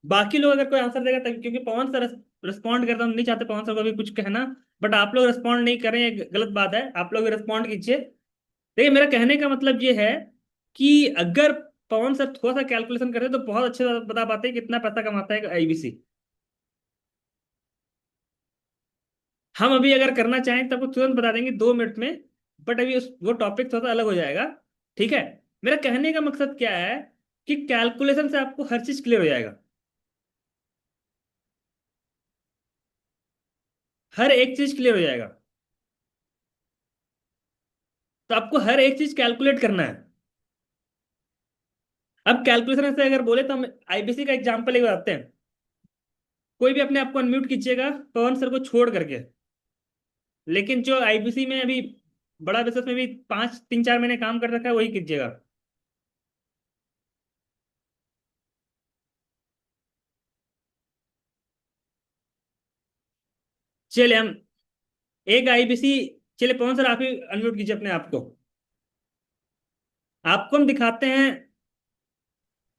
बाकी लोग अगर कोई आंसर देगा तभी, क्योंकि पवन सर रिस्पॉन्ड करता, हम नहीं चाहते पवन सर को भी कुछ कहना। बट आप लोग रिस्पॉन्ड नहीं करें, ये गलत बात है, आप लोग भी रिस्पॉन्ड कीजिए। देखिए मेरा कहने का मतलब ये है कि अगर पवन सर थोड़ा सा कैलकुलेशन करते तो बहुत अच्छे से बता पाते हैं कितना पैसा कमाता है आईबीसी। हम अभी अगर करना चाहें तो आपको तुरंत बता देंगे 2 मिनट में। बट अभी वो टॉपिक थोड़ा सा अलग हो जाएगा, ठीक है। मेरा कहने का मकसद क्या है कि कैलकुलेशन से आपको हर चीज क्लियर हो जाएगा। हर एक चीज क्लियर हो जाएगा। तो आपको हर एक चीज कैलकुलेट करना है। अब कैलकुलेशन से अगर बोले तो हम आईबीसी का एग्जांपल एक बताते हैं। कोई भी अपने आप को अनम्यूट कीजिएगा पवन सर को छोड़ करके। लेकिन जो आईबीसी में अभी बड़ा बिजनेस में भी 5 3 4 महीने काम कर रखा है वही कीजिएगा। चलिए हम एक आईबीसी। चलिए पवन सर आप ही अनम्यूट कीजिए अपने आप को। आपको हम दिखाते हैं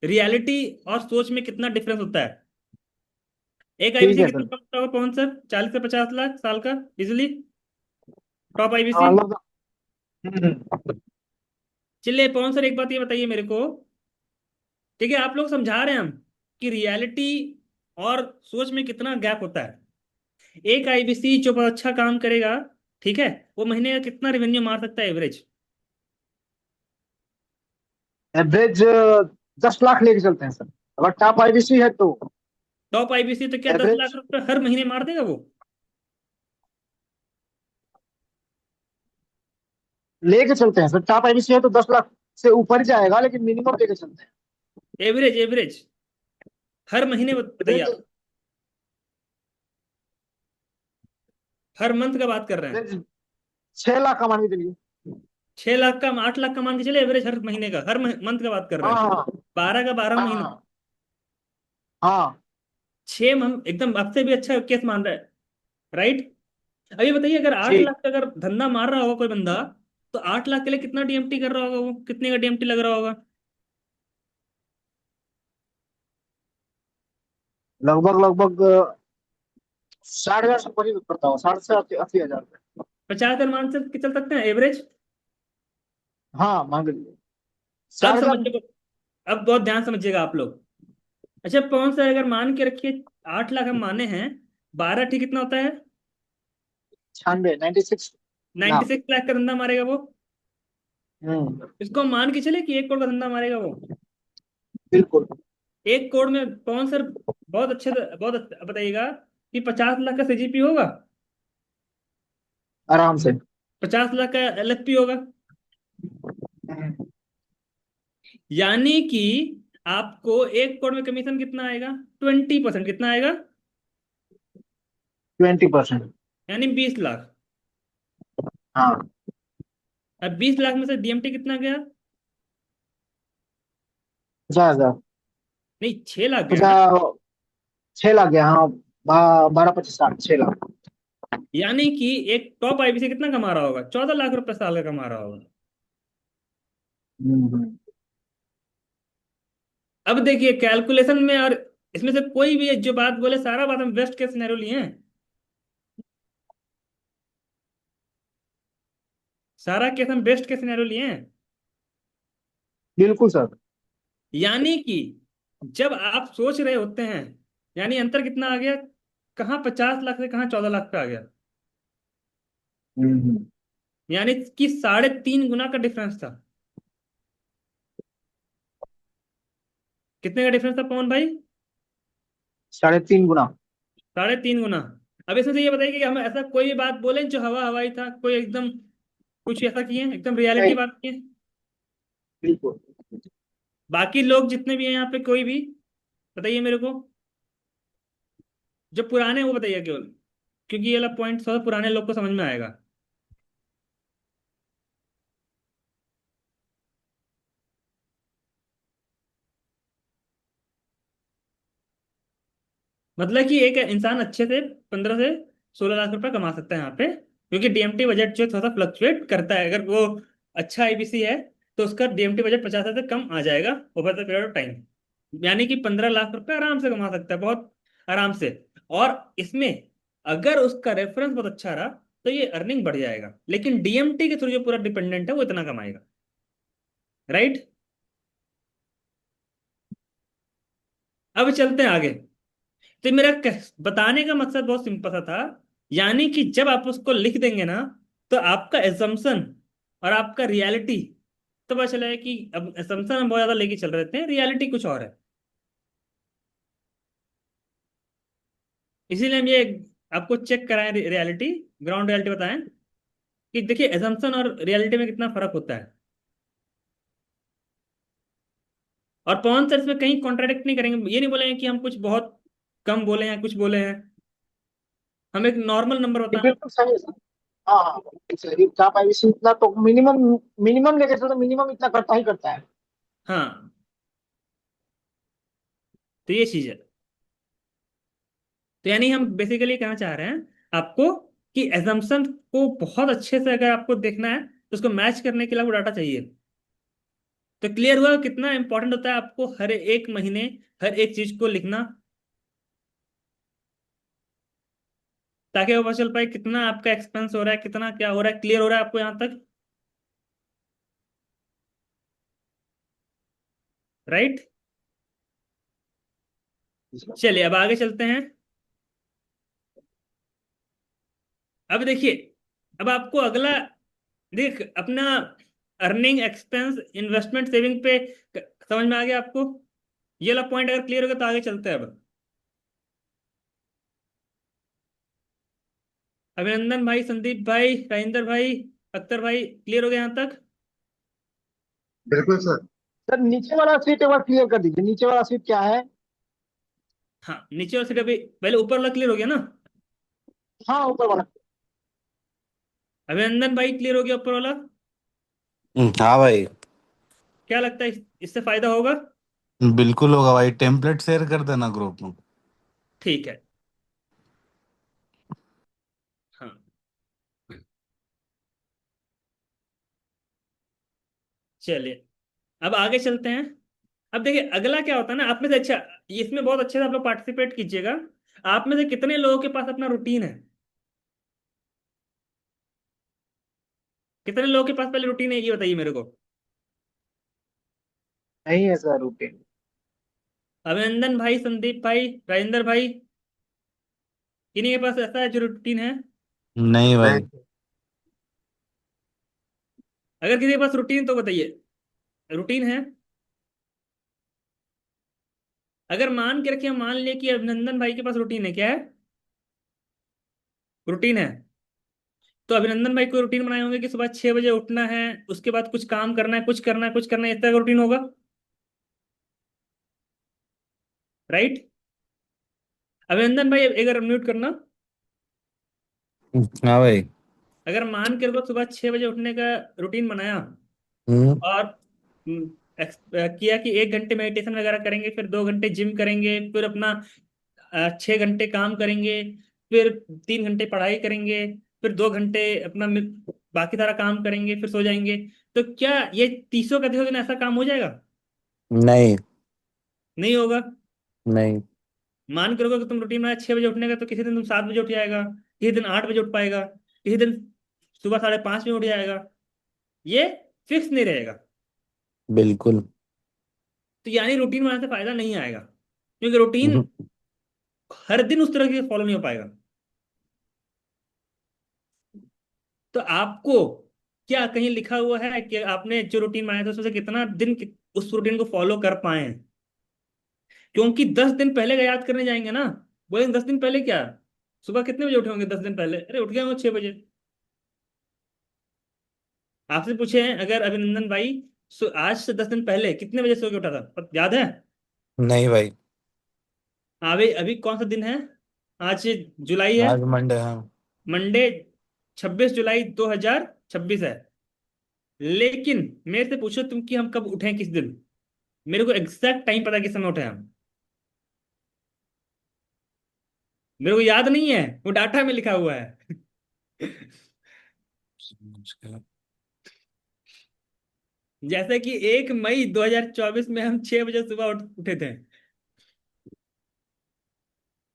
रियलिटी और सोच में कितना डिफरेंस होता है। एक ठीक आईबीसी है कितना सर। कमाता होगा पवन सर? 40 से 50 लाख साल का इजिली। Top IBC. हाँ लगभग। हम्म। चलिए पवन सर एक बात ये बताइए मेरे को। ठीक है आप लोग समझा रहे हैं हम कि रियलिटी और सोच में कितना गैप होता है। एक आईबीसी जो बहुत अच्छा काम करेगा, ठीक है, वो महीने का कितना रेवेन्यू मार सकता है एवरेज? एवरेज 10 लाख लेके चलते हैं सर, अगर टॉप आईबीसी है तो। टॉप आईबीसी तो क्या 10 लाख एवरेज रुपए हर महीने मार देगा वो? लेके चलते हैं सर, टॉप आईबीसी है तो 10 लाख से ऊपर ही जाएगा, लेकिन मिनिमम लेके चलते हैं। एवरेज एवरेज हर महीने बताइए एवरेज आप। हर मंथ का बात कर रहे हैं। एवरेज 6 लाख का मान के चलिए। 6 लाख का 8 लाख का मान के चले एवरेज हर महीने का, हर मंथ का बात कर रहे हाँ हैं। हाँ 12 का 12 महीना। हाँ हाँ। 6 हम एकदम आपसे भी अच्छा केस मान रहे हैं। राइट। अब ये बताइए अगर आठ ठीक। लाख का अगर धंधा मार रहा होगा कोई बंदा, तो 8 लाख के लिए कितना डीएमटी कर रहा होगा? वो कितने का डीएमटी लग रहा होगा? लगभग लगभग 60,000 से ऊपर ही करता हूँ, 60 से 80 हजार। 50 मान से चल सकते हैं एवरेज। हाँ मान के लीजिए अब 60,000। समझिए। अब बहुत ध्यान समझिएगा आप लोग। अच्छा पवन सर अगर मान के रखिए 8 लाख हम माने हैं, 12 ठीक कितना होता है? 96 96 लाख। 96 लाख का धंधा मारेगा वो। हम्म। इसको हम मान के चले कि 1 करोड़ का धंधा मारेगा वो। बिल्कुल। 1 करोड़ में पवन सर बहुत अच्छे से बहुत बताइएगा कि 50 लाख का सीजीपी होगा? आराम से। 50 लाख का एलएफपी होगा? हम्म। यानी कि आपको 1 करोड़ में कमीशन कितना आएगा? 20%। कितना आएगा? 20%। यानी 20 लाख। हाँ। अब 20 लाख में से डीएमटी कितना गया? 50,000। नहीं 6 लाख गया ना। 6 लाख गया हाँ। 12 25 60 6 लाख। यानी कि एक टॉप आईबीसी कितना कमा रहा होगा? 14 लाख रुपए साल का कमा रहा होगा। हम्म। अब देखिए कैलकुलेशन में, और इसमें से कोई भी जो बात बोले सारा बात हम बेस्ट केस सिनेरियो लिए हैं। सारा केस हम बेस्ट केस सिनेरियो लिए हैं। बिल्कुल सर। यानी कि जब आप सोच रहे होते हैं, यानी अंतर कितना आ गया? कहाँ 50 लाख से कहाँ 14 लाख पे आ गया। हम्म। यानी कि 3.5 गुना का डिफरेंस था। कितने का डिफरेंस था पवन भाई? 3.5 गुना। 3.5 गुना। अब इसमें से ये बताइए कि हम ऐसा कोई भी बात बोले जो हवा हवाई था, कोई एकदम कुछ ऐसा किए एकदम रियलिटी नहीं। बात किए? बिल्कुल। बाकी लोग जितने भी हैं यहाँ पे कोई भी बताइए मेरे को। जो पुराने हैं वो बताइए केवल, क्योंकि ये वाला पॉइंट थोड़ा पुराने लोग को समझ में आएगा। मतलब कि एक इंसान अच्छे से 15 से 16 लाख रुपए कमा सकता है यहाँ पे, क्योंकि डीएमटी बजट जो थोड़ा फ्लक्चुएट करता है। अगर वो अच्छा आईबीसी है तो उसका डीएमटी बजट 50 से कम आ जाएगा over the period of time. यानी कि 15 लाख रुपए आराम से कमा सकता है, बहुत आराम से। और इसमें अगर उसका रेफरेंस बहुत अच्छा रहा तो ये अर्निंग बढ़ जाएगा, लेकिन डीएमटी के थ्रू जो पूरा डिपेंडेंट है वो इतना कमाएगा। राइट। अब चलते हैं आगे। तो मेरा बताने का मकसद बहुत सिंपल सा था। यानी कि जब आप उसको लिख देंगे ना, तो आपका एजम्पशन और आपका रियलिटी, तो पता चला है कि अब एजम्पशन हम बहुत ज्यादा लेके चल रहे थे, रियलिटी कुछ और है। इसीलिए हम ये आपको चेक कराएं रियलिटी, ग्राउंड रियलिटी बताएं कि देखिए एजम्पशन और रियलिटी में कितना फर्क होता है। और पवन सर इसमें कहीं कॉन्ट्राडिक्ट नहीं करेंगे, ये नहीं बोलेंगे कि हम कुछ बहुत कम बोले हैं, कुछ बोले हैं। हम एक नॉर्मल नंबर ये बताएं। बिल्कुल सही है सर। हाँ हाँ बिल्कुल सही, क्या प्राइवेसी इतना तो मिनिमम, मिनिमम लेके चलो, मिनिमम इतना करता ही करता है। हाँ, तो ये चीज है। तो यानी हम बेसिकली कहना चाह रहे हैं आपको कि एजम्पशन को बहुत अच्छे से अगर आपको देखना है तो उसको मैच करने के लिए आपको डाटा चाहिए। तो क्लियर हुआ कितना इंपॉर्टेंट होता है आपको हर एक महीने हर एक चीज को लिखना, ताकि वो पता चल पाए कितना आपका एक्सपेंस हो रहा है, कितना क्या हो रहा है। क्लियर हो रहा है आपको यहाँ तक? राइट। चलिए अब आगे चलते हैं। अब देखिए, अब आपको अगला, देख अपना अर्निंग एक्सपेंस इन्वेस्टमेंट सेविंग पे समझ में आ गया आपको? ये वाला पॉइंट अगर क्लियर हो गया तो आगे चलते हैं। अब अभिनंदन भाई, संदीप भाई, राजेंद्र भाई, अख्तर भाई, क्लियर हो गया यहाँ तक? बिल्कुल सर। सर नीचे वाला सीट एक बार क्लियर कर दीजिए, नीचे वाला सीट क्या है? हाँ, नीचे वाला सीट अभी, पहले ऊपर वाला क्लियर हो गया ना? हाँ ऊपर वाला। अभिनंदन भाई क्लियर हो गया ऊपर वाला? हाँ भाई, क्या लगता है इससे फायदा होगा? बिल्कुल होगा भाई, टेम्पलेट शेयर कर देना ग्रुप में। ठीक है। हाँ, चलिए अब आगे चलते हैं। अब देखिए अगला क्या होता है ना, आप में से अच्छा, इसमें बहुत अच्छे से आप लोग पार्टिसिपेट कीजिएगा। आप में से कितने लोगों के पास अपना रूटीन है? कितने लोगों के पास पहले रूटीन है ये बताइए मेरे को। नहीं है सर रूटीन। अभिनंदन भाई, संदीप भाई, राजेंद्र भाई, किन्हीं के पास ऐसा है जो रूटीन है? नहीं भाई। नहीं अगर किसी के पास रूटीन तो बताइए। रूटीन है? अगर मान के रखिए, मान लिया कि अभिनंदन भाई के पास रूटीन है, क्या है? रूटीन है। तो अभिनंदन भाई को रूटीन बनाए होंगे कि सुबह 6 बजे उठना है, उसके बाद कुछ काम करना है, कुछ करना है, कुछ करना है, इस तरह का रूटीन होगा। राइट। अभिनंदन भाई एक बार म्यूट करना। हाँ भाई। अगर मान के रखो सुबह 6 बजे उठने का रूटीन बनाया, हम्म। और किया कि 1 घंटे मेडिटेशन वगैरह करेंगे, फिर 2 घंटे जिम करेंगे, फिर अपना 6 घंटे काम करेंगे, फिर 3 घंटे पढ़ाई करेंगे, फिर 2 घंटे अपना बाकी सारा काम करेंगे, फिर सो जाएंगे। तो क्या ये 30 का 30 दिन ऐसा काम हो जाएगा? नहीं। नहीं होगा। नहीं। मान के रखो कि तुम रूटीन बनाया 6 बजे उठने का, तो किसी दिन तुम 7 बजे उठ जाएगा, किसी दिन 8 बजे उठ पाएगा, किसी दिन सुबह 5:30 में उठ जाएगा। ये फिक्स नहीं रहेगा। बिल्कुल। तो यानी रूटीन बनाने से फायदा नहीं आएगा, क्योंकि रूटीन हर दिन उस तरह से फॉलो नहीं हो पाएगा। तो आपको क्या कहीं लिखा हुआ है कि आपने जो रूटीन बनाया था उसमें से कितना दिन उस रूटीन को फॉलो कर पाए हैं? क्योंकि 10 दिन पहले का याद करने जाएंगे ना, बोलेंगे 10 दिन पहले क्या, सुबह कितने बजे उठे होंगे 10 दिन पहले? अरे उठ गए होंगे 6 बजे। आपसे पूछे हैं अगर अभिनंदन भाई, आज से 10 दिन पहले कितने बजे सो के उठा था, याद है? नहीं भाई। अभी अभी कौन सा दिन है? आज जुलाई है, आज मंडे है। मंडे, 26 जुलाई 2026 है। लेकिन मेरे से पूछो तुम कि हम कब उठे हैं, किस दिन? मेरे को एग्जैक्ट टाइम पता है किस समय उठे हैं हम। मेरे को याद नहीं है, वो डाटा में लिखा हुआ है। जैसे कि 1 मई 2024 में हम 6 बजे सुबह उठे थे,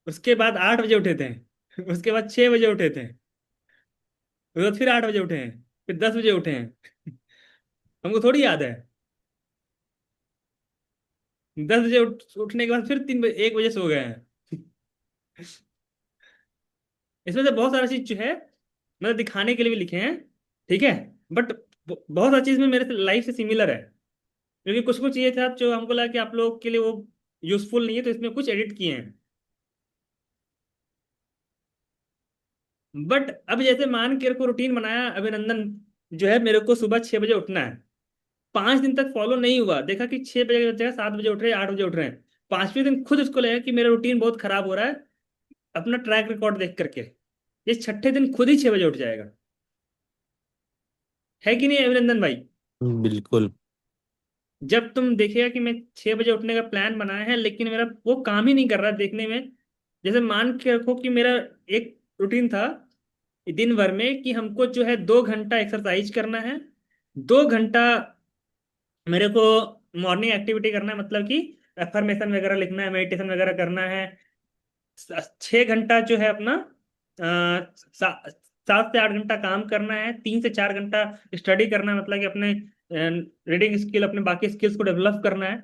उसके बाद 8 बजे उठे थे, उसके बाद 6 बजे उठे थे, उसके बाद फिर 8 बजे उठे हैं, फिर 10 बजे उठे हैं। हमको थोड़ी याद है। 10 बजे उठने के बाद फिर 1 बजे सो गए हैं। इसमें से बहुत सारा चीज जो है मतलब दिखाने के लिए भी लिखे हैं, ठीक है। बट बहुत सारी चीज में मेरे लाइफ से सिमिलर है, क्योंकि कुछ कुछ चीजें था जो हमको लगा कि आप लोग के लिए वो यूजफुल नहीं है, तो इसमें कुछ एडिट किए हैं। बट अब जैसे मान के को रूटीन बनाया अभिनंदन, जो है मेरे को सुबह 6 बजे उठना है, 5 दिन तक फॉलो नहीं हुआ, देखा कि 6 बजे की जगह 7 बजे उठ रहे हैं, 8 बजे उठ रहे हैं, 5वें दिन खुद उसको लगा कि मेरा रूटीन बहुत खराब हो रहा है, अपना ट्रैक रिकॉर्ड देख करके ये 6ठे दिन खुद ही 6 बजे उठ जाएगा। है कि नहीं अभिनंदन भाई? बिल्कुल। जब तुम देखेगा कि मैं 6 बजे उठने का प्लान बनाया है लेकिन मेरा वो काम ही नहीं कर रहा देखने में। जैसे मान के रखो कि मेरा एक रूटीन था दिन भर में कि हमको जो है 2 घंटा एक्सरसाइज करना है, 2 घंटा मेरे को मॉर्निंग एक्टिविटी करना है, मतलब कि एफर्मेशन वगैरह लिखना है, मेडिटेशन वगैरह करना है, 6 घंटा जो है अपना 7 से 8 घंटा काम करना है, 3 से 4 घंटा स्टडी करना है, मतलब कि अपने रीडिंग स्किल, अपने बाकी स्किल्स को डेवलप करना है।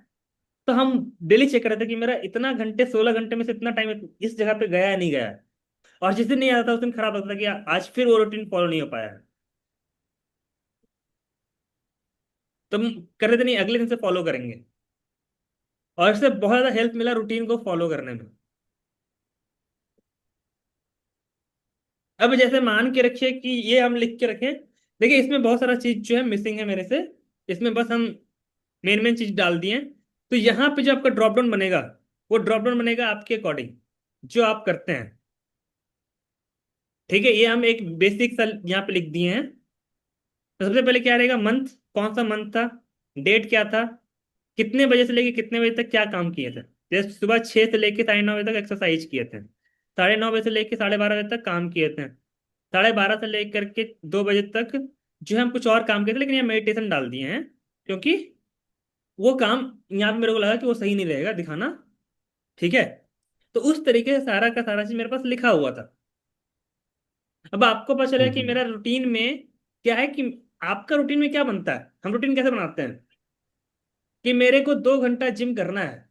तो हम डेली चेक कर रहे थे कि मेरा इतना घंटे, 16 घंटे में से इतना टाइम इस जगह पे गया है नहीं गया है। और जिस दिन नहीं आता उस दिन खराब लगता कि आज फिर वो रूटीन फॉलो नहीं हो पाया है। तो हम कर रहे थे नहीं, अगले दिन से फॉलो करेंगे। और इससे बहुत ज्यादा हेल्प मिला रूटीन को फॉलो करने में। अब जैसे मान के रखिए कि ये हम लिख के रखें, देखिए इसमें बहुत सारा चीज जो है मिसिंग है मेरे से, इसमें बस हम मेन मेन चीज डाल दिए हैं। तो यहाँ पे जो आपका ड्रॉप डाउन बनेगा, वो ड्रॉप डाउन बनेगा आपके अकॉर्डिंग जो आप करते हैं। ठीक है, ये हम एक बेसिक सा यहाँ पे लिख दिए हैं। तो सबसे पहले क्या रहेगा, मंथ, कौन सा मंथ था, डेट क्या था, कितने बजे से लेके कितने बजे तक क्या काम किए थे। जैसे सुबह 6 से लेके 9:30 बजे तक एक्सरसाइज किए थे, 9:30 बजे से लेके 12:30 बजे तक काम किए थे, 12:30 से लेकर के 2 बजे तक जो है हम कुछ और काम किए थे, लेकिन यहाँ मेडिटेशन डाल दिए हैं क्योंकि वो काम यहाँ पे मेरे को लगा कि वो सही नहीं रहेगा दिखाना। ठीक है, तो उस तरीके से सारा का सारा चीज मेरे पास लिखा हुआ था। अब आपको पता चलेगा कि हम्म। मेरा रूटीन में क्या है, कि आपका रूटीन में क्या बनता है, हम रूटीन कैसे बनाते हैं कि मेरे को 2 घंटा जिम करना है,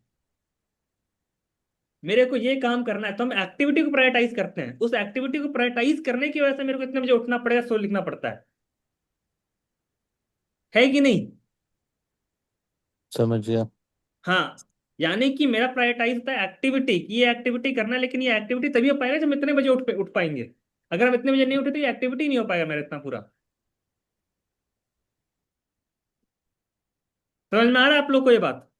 मेरे को ये काम करना है, तो हम एक्टिविटी को प्रायोरिटाइज करते हैं। उस एक्टिविटी को प्रायोरिटाइज करने की वजह से मेरे को इतने बजे उठना पड़ेगा, सो लिखना पड़ता है कि नहीं? समझ गया। हाँ, यानी कि मेरा प्रायोरिटाइज होता है एक्टिविटी, कि ये एक्टिविटी करना है, लेकिन ये एक्टिविटी तभी हो पाएगा जब हम इतने बजे उठ पाएंगे। अगर हम इतने बजे नहीं उठे तो ये एक्टिविटी नहीं हो पाएगा मेरा इतना पूरा। समझ में आ रहा है आप लोग को ये बात?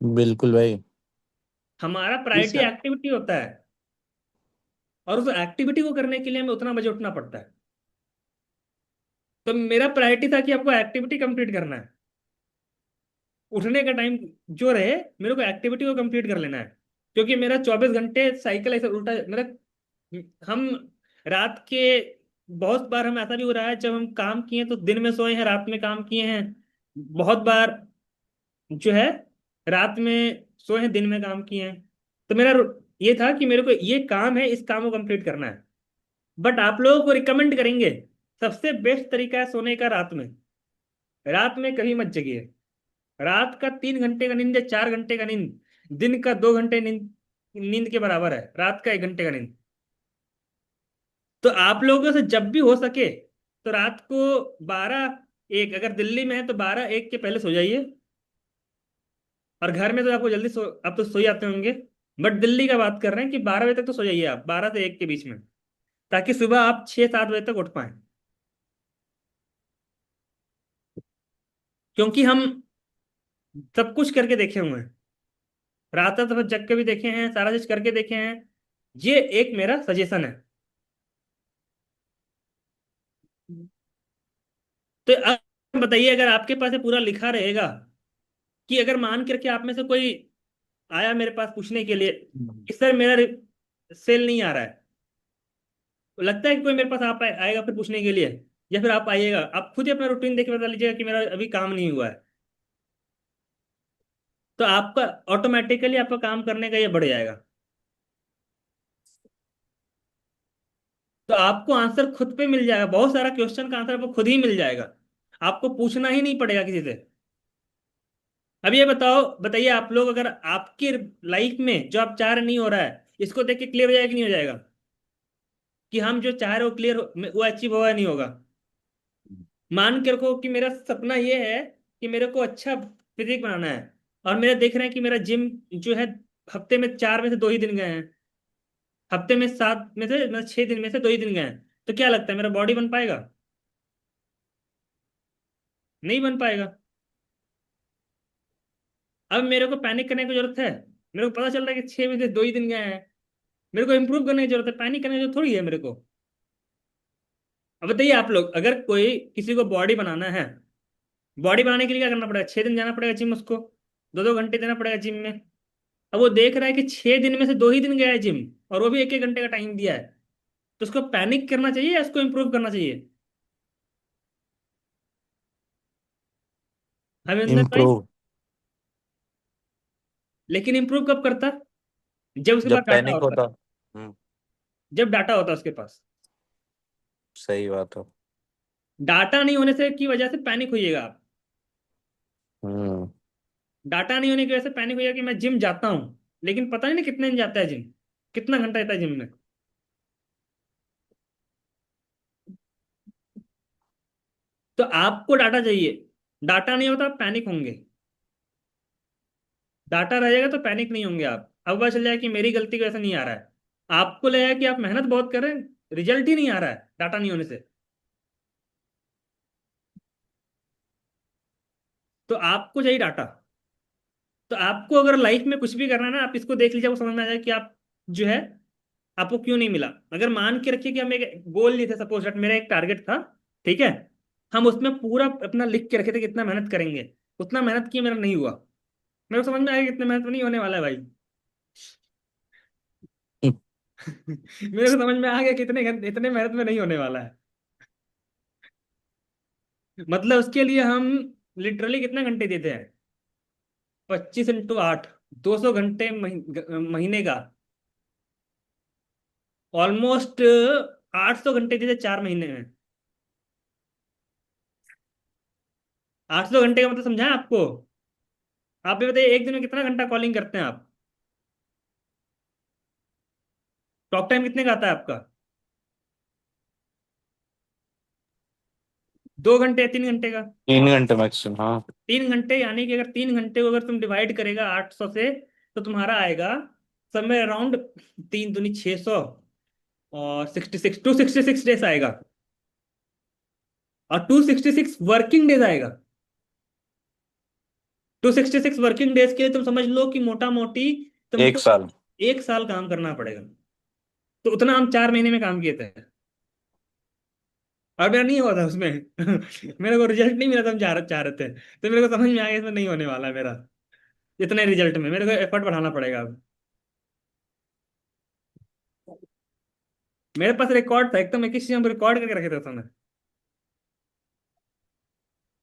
बिल्कुल भाई। हमारा जी प्रायोरिटी सर। एक्टिविटी होता है, और उस एक्टिविटी को करने के लिए हमें उतना बजे उठना पड़ता है। तो मेरा प्रायोरिटी था कि आपको एक्टिविटी कंप्लीट करना है, उठने का टाइम जो रहे मेरे को एक्टिविटी को कंप्लीट कर लेना है। क्योंकि मेरा 24 घंटे साइकिल ऐसे उल्टा मेरा, हम रात के, बहुत बार हम ऐसा भी हो रहा है जब हम काम किए तो दिन में सोए हैं, रात में काम किए हैं। बहुत बार जो है रात में सोए हैं, दिन में काम किए हैं। तो मेरा ये था कि मेरे को ये काम है, इस काम को कंप्लीट करना है। बट आप लोगों को रिकमेंड करेंगे, सबसे बेस्ट तरीका है सोने का रात में। रात में कभी मत जगिए। रात का 3 घंटे का नींद या 4 घंटे का नींद दिन का 2 घंटे नींद, नींद के बराबर है रात का 1 घंटे का नींद। तो आप लोगों से जब भी हो सके तो रात को 12-1, अगर दिल्ली में है तो 12-1 के पहले सो जाइए। और घर में तो आपको जल्दी सो, अब तो सो जाते होंगे, बट दिल्ली का बात कर रहे हैं कि 12 बजे तक तो सो जाइए आप, 12 से 1 के बीच में, ताकि सुबह आप 6-7 बजे तक उठ पाए। क्योंकि हम सब कुछ करके देखे हुए हैं, रात रात भर जग के भी देखे हैं, सारा चीज करके देखे हैं। ये एक मेरा सजेशन है। तो अब बताइए, अगर आपके पास ये पूरा लिखा रहेगा कि अगर मान करके आप में से कोई आया मेरे पास पूछने के लिए कि सर मेरा सेल नहीं आ रहा है, तो लगता है कि कोई मेरे पास आप आएगा फिर पूछने के लिए, या फिर आप आइएगा, आप खुद ही अपना रूटीन देख के बता लीजिएगा कि मेरा अभी काम नहीं हुआ है, तो आपका ऑटोमेटिकली आपका काम करने का ये बढ़ जाएगा। तो आपको आंसर खुद पे मिल जाएगा, बहुत सारा क्वेश्चन का आंसर आपको खुद ही मिल जाएगा, आपको पूछना ही नहीं पड़ेगा किसी से। अब ये बताओ, बताइए आप लोग, अगर आपकी लाइफ में जो आप चाह रहे नहीं हो रहा है, इसको देख के क्लियर हो जाएगा कि नहीं हो जाएगा कि हम जो चाह रहे हो क्लियर, वो अचीव होगा नहीं होगा? मान के रखो कि मेरा सपना ये है कि मेरे को अच्छा फिजिक बनाना है, और मेरे देख रहे हैं कि मेरा जिम जो है हफ्ते में 4 में से 2 ही दिन गए हैं, हफ्ते में 7 में से मतलब 6 दिन में से 2 ही दिन गए हैं, तो क्या लगता है मेरा बॉडी बन पाएगा? नहीं बन पाएगा। अब मेरे को पैनिक करने की जरूरत है? मेरे को पता चल रहा है कि 6 में से 2 ही दिन गए हैं, मेरे को इंप्रूव करने की जरूरत है, पैनिक करने की जरूरत थोड़ी है मेरे को। अब बताइए आप लोग, अगर कोई किसी को बॉडी बनाना है, बॉडी बनाने के लिए क्या करना पड़ेगा? 6 दिन जाना पड़ेगा जिम, उसको 2-2 घंटे देना पड़ेगा जिम में। अब वो देख रहा है कि 6 दिन में से 2 ही दिन गया है जिम, और वो भी 1-1 घंटे का टाइम दिया है, तो उसको पैनिक करना चाहिए या उसको इंप्रूव करना चाहिए? हमें भाई। इम्प्रूव। लेकिन इंप्रूव कब करता? जब उसके पास जब डाटा पैनिक होता। होता। हम्म। जब डाटा होता उसके पास। सही बात है। डाटा नहीं होने से की वजह से पैनिक होइएगा आप। हम्म। डाटा नहीं होने की वजह से पैनिक होइएगा कि मैं जिम जाता हूँ, लेकिन पता नहीं ना कितने दिन जाता है जिम, कितना घंटा रहता है जिम में। तो आपको डाटा चाहिए। डाटा नहीं होता आप पैनिक होंगे। डाटा रहेगा तो पैनिक नहीं होंगे आप। अब पता चल जाए कि मेरी गलती की वजह से नहीं आ रहा है, आपको लगेगा कि आप मेहनत बहुत कर रहे हैं, रिजल्ट ही नहीं आ रहा है डाटा नहीं होने से। तो आपको चाहिए डाटा। तो आपको अगर लाइफ में कुछ भी करना है ना, आप इसको देख लीजिए, आपको समझ में आ जाए कि आप जो है, आपको क्यों नहीं मिला। अगर मान के रखिए कि हम एक गोल लिए थे, सपोज दैट मेरा एक टारगेट था, ठीक है, हम उसमें पूरा अपना लिख के रखे थे कितना मेहनत करेंगे, उतना मेहनत किया, मेरा नहीं हुआ। मेरे को समझ में आया कि इतना मेहनत तो नहीं होने वाला है भाई। मेरे को समझ में आ गया कि इतने घंटे इतने मेहनत में नहीं होने वाला है। मतलब उसके लिए हम लिटरली कितने घंटे देते हैं? 25 × 8, 200 घंटे महीने का। ऑलमोस्ट 800 घंटे देते 4 महीने में। 800 घंटे का मतलब समझाएं आपको? आप भी बताइए, एक दिन में कितना घंटा कॉलिंग करते हैं आप? टॉक टाइम कितने का आता है आपका? 2 घंटे या 3 घंटे का? 3 घंटे मैक्सिमम, हाँ। 3 घंटे, यानी कि अगर 3 घंटे को अगर तुम डिवाइड करेगा 800 से, तो तुम्हारा आएगा समय अराउंड 3 दूनी 600, और 266 डेज आएगा, और 266 वर्किंग डेज आएगा। 266 वर्किंग डेज के लिए तुम समझ लो कि मोटा मोटी एक तुमको साल 1 साल काम करना पड़ेगा। तो उतना हम 4 महीने में काम किए थे, और मेरा नहीं हुआ था उसमें। मेरे को रिजल्ट नहीं मिला था, हम चाह रहे थे, तो मेरे को समझ में आ गया इसमें नहीं होने वाला है मेरा। इतने रिजल्ट में मेरे को एफर्ट बढ़ाना पड़ेगा अब। मेरे पास रिकॉर्ड था एकदम, एक ही चीज हम रिकॉर्ड करके रखे थे उसमें।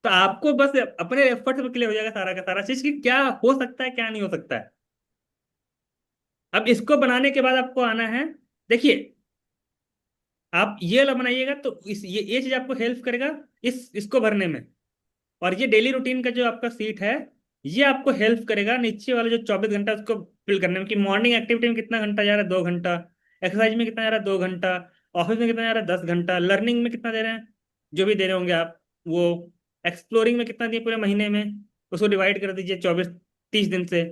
तो आपको बस अपने एफर्ट से क्लियर हो जाएगा सारा का सारा चीज कि क्या हो सकता है क्या नहीं हो सकता है। अब इसको बनाने के बाद आपको आना है। देखिए, आप ये वाला बनाइएगा तो ये चीज आपको हेल्प करेगा इसको भरने में। और ये डेली रूटीन का जो आपका सीट है, ये आपको हेल्प करेगा नीचे वाला जो 24 घंटा, उसको फिल करने में, कि मॉर्निंग एक्टिविटी में कितना घंटा जा रहा है, 2 घंटा, एक्सरसाइज में कितना जा रहा है, 2 घंटा, ऑफिस में कितना जा रहा है, 10 घंटा, लर्निंग में कितना दे रहे हैं, जो भी दे रहे होंगे आप वो, एक्सप्लोरिंग में कितना दिए पूरे महीने में, उसको डिवाइड कर दीजिए 24-30 दिन से।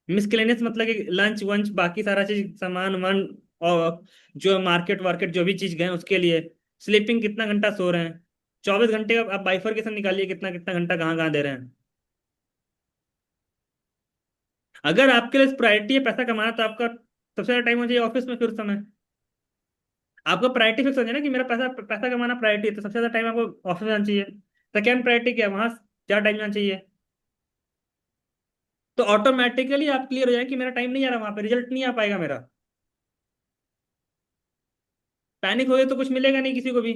मिसकेलेनियस मतलब कि लंच वंच बाकी सारा चीज, सामान वामान, और जो मार्केट वार्केट जो भी चीज गए उसके लिए। स्लीपिंग कितना घंटा सो रहे हैं, 24 घंटे का आप बाइफरकेशन निकालिए, कितना कितना घंटा कहाँ कहाँ दे रहे हैं। अगर आपके लिए प्रायोरिटी है पैसा कमाना, तो आपका सबसे ज्यादा टाइम हो जाए ऑफिस में, फिर उस समय आपका प्रायोरिटी फिक्स हो जाए ना कि मेरा पैसा पैसा कमाना प्रायोरिटी है, तो सबसे ज्यादा टाइम आपको ऑफिस में जाना चाहिए। सेकेंड प्रायोरिटी क्या है, वहां ज्यादा टाइम जाना चाहिए। तो ऑटोमेटिकली आप क्लियर हो जाए कि मेरा टाइम नहीं आ रहा वहां पे, रिजल्ट नहीं आ पाएगा मेरा। पैनिक हो गए तो कुछ मिलेगा नहीं किसी को भी।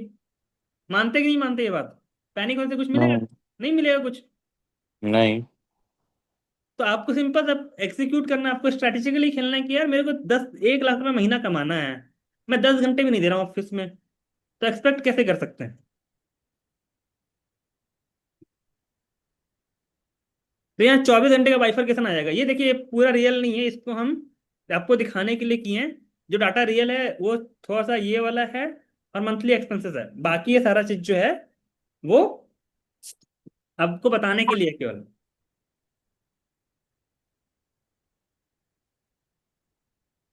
मानते कि नहीं मानते ये बात? पैनिक होने से कुछ मिलेगा? नहीं। नहीं मिलेगा कुछ। नहीं। तो आपको सिंपल सब एग्जीक्यूट करना है, आपको स्ट्रेटेजिकली खेलना है कि यार मेरे को 1 लाख रुपए महीना कमाना है, मैं 10 घंटे भी नहीं दे रहा हूँ ऑफिस में, तो एक्सपेक्ट कैसे कर सकते हैं? तो यहाँ 24 घंटे का बाइफरकेशन आ जाएगा। ये देखिए, ये पूरा रियल नहीं है, इसको हम आपको दिखाने के लिए किए हैं। जो डाटा रियल है वो थोड़ा सा ये वाला है, और मंथली एक्सपेंसेस है, बाकी ये सारा चीज जो है वो आपको बताने के लिए है, केवल।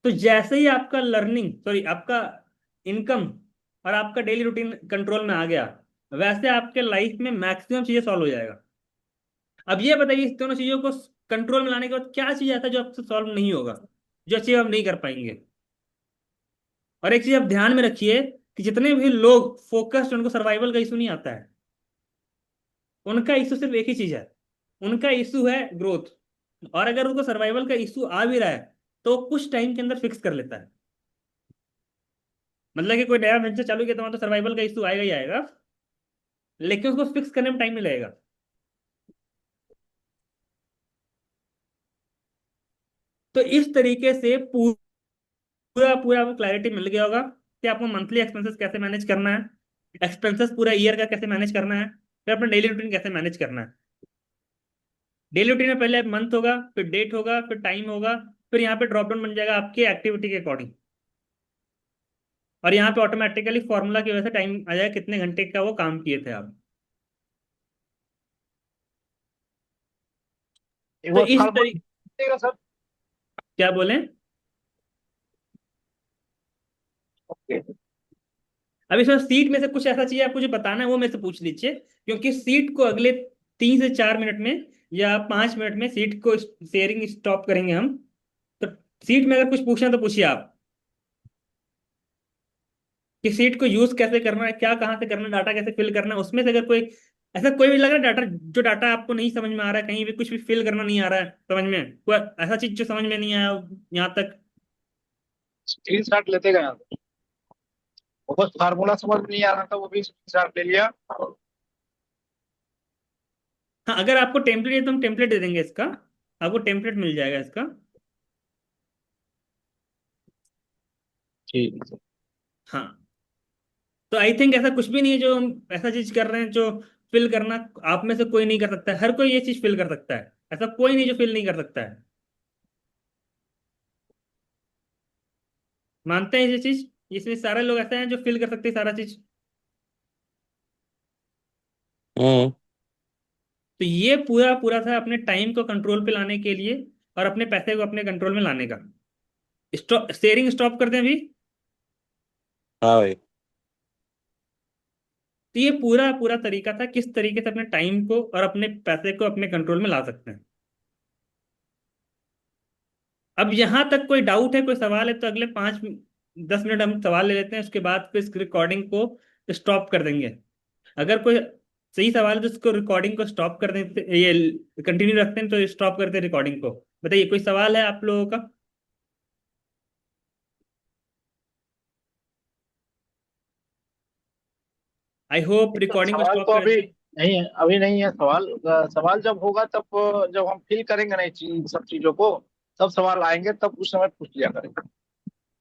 तो जैसे ही आपका लर्निंग सॉरी आपका इनकम और आपका डेली रूटीन कंट्रोल में आ गया, वैसे आपके लाइफ में मैक्सिमम चीजें सॉल्व हो जाएगा। अब ये बताइए इस दोनों चीजों को कंट्रोल में लाने के बाद क्या चीज ऐसा है जो आपसे सॉल्व नहीं होगा, जो चीज आप नहीं कर पाएंगे। और एक चीज आप ध्यान में रखिए कि जितने भी लोग फोकस्ड, उनको सर्वाइवल का इशू नहीं आता है। उनका इशू सिर्फ एक ही चीज है, उनका इशू है ग्रोथ। और अगर उनको सर्वाइवल का इशू आ भी रहा है तो वो कुछ टाइम के अंदर फिक्स कर लेता है। मतलब कि कोई नया वेंचर चालू किया तो वहां तो सर्वाइवल का इशू आएगा ही आएगा, लेकिन उसको फिक्स करने में टाइम नहीं लगेगा। तो इस तरीके से पूरा पूरा आपको क्लैरिटी मिल गया होगा कि आपको मंथली एक्सपेंसेस कैसे मैनेज करना है, एक्सपेंसेस पूरा ईयर का कैसे मैनेज करना है, फिर अपना डेली रूटीन कैसे मैनेज करना है। डेली रूटीन में पहले मंथ होगा, फिर डेट होगा, फिर टाइम होगा, फिर यहाँ पे ड्रॉप डाउन बन जाएगा आपकी एक्टिविटी के अकॉर्डिंग। और यहाँ पे ऑटोमेटिकली फॉर्मूला की वजह से टाइम आ जाएगा कितने घंटे का वो काम किए थे आप। एक तो बार इस फार्मूला तरीके, देगा सर। क्या बोले, ओके। अब इसमें सीट में से कुछ ऐसा चाहिए आपको जो बताना है वो मेरे से पूछ लीजिए, क्योंकि सीट को अगले 3 से 4 मिनट में या 5 मिनट में सीट को शेयरिंग स्टॉप करेंगे हम। तो सीट में अगर कुछ पूछना है तो पूछिए आप कि सीट को यूज कैसे करना है, क्या कहाँ से करना है, डाटा कैसे फिल करना है। उसमें से अगर कोई ऐसा कोई भी लग रहा है डाटा, जो डाटा आपको नहीं समझ में आ रहा है, कहीं भी कुछ भी फिल करना नहीं आ रहा है समझ में, कोई ऐसा चीज जो समझ में नहीं आया यहाँ तक। स्क्रीन शॉट लेते गए हम। वो बस फार्मूला समझ में नहीं आ रहा था, वो भी स्क्रीन शॉट ले लिया। हाँ, अगर आपको टेम्पलेट है तो हम टेम्पलेट दे देंगे इसका, आपको टेम्पलेट मिल जाएगा इसका। ठीक है। हाँ, तो आई थिंक ऐसा कुछ भी नहीं है जो हम ऐसा चीज कर रहे हैं जो फिल करना आप में से कोई नहीं कर सकता है। हर कोई ये चीज फिल कर सकता है, ऐसा कोई नहीं जो फिल नहीं कर सकता है। मानते हैं ये चीज, इसमें सारे लोग ऐसे हैं जो फिल कर सकते हैं सारा चीज। हम्म। तो ये पूरा पूरा था अपने टाइम को कंट्रोल पे लाने के लिए और अपने पैसे को अपने कंट्रोल में लाने का। स्टॉप, शेयरिंग स्टॉप कर दें अभी। हाँ भाई। तो ये पूरा पूरा तरीका था किस तरीके से अपने टाइम को और अपने पैसे को अपने कंट्रोल में ला सकते हैं। अब यहां तक कोई डाउट है, कोई सवाल है तो अगले 5-10 मिनट हम सवाल ले लेते हैं, उसके बाद फिर इस रिकॉर्डिंग को स्टॉप कर देंगे। अगर कोई सही सवाल है तो इसको रिकॉर्डिंग को स्टॉप कर देते, ये कंटिन्यू रखते हैं तो स्टॉप करते हैं रिकॉर्डिंग को। बताइए कोई सवाल है आप लोगों का। आई होप नहीं सर, रिकॉर्डिंग को सवाल स्टॉप तो कर अभी देते हैं। नहीं है, अभी नहीं है सवाल। सवाल जब होगा तब, जब हम फिल करेंगे ना इन सब चीजों को, तब सवाल आएंगे, तब उस समय पूछ लिया करेंगे।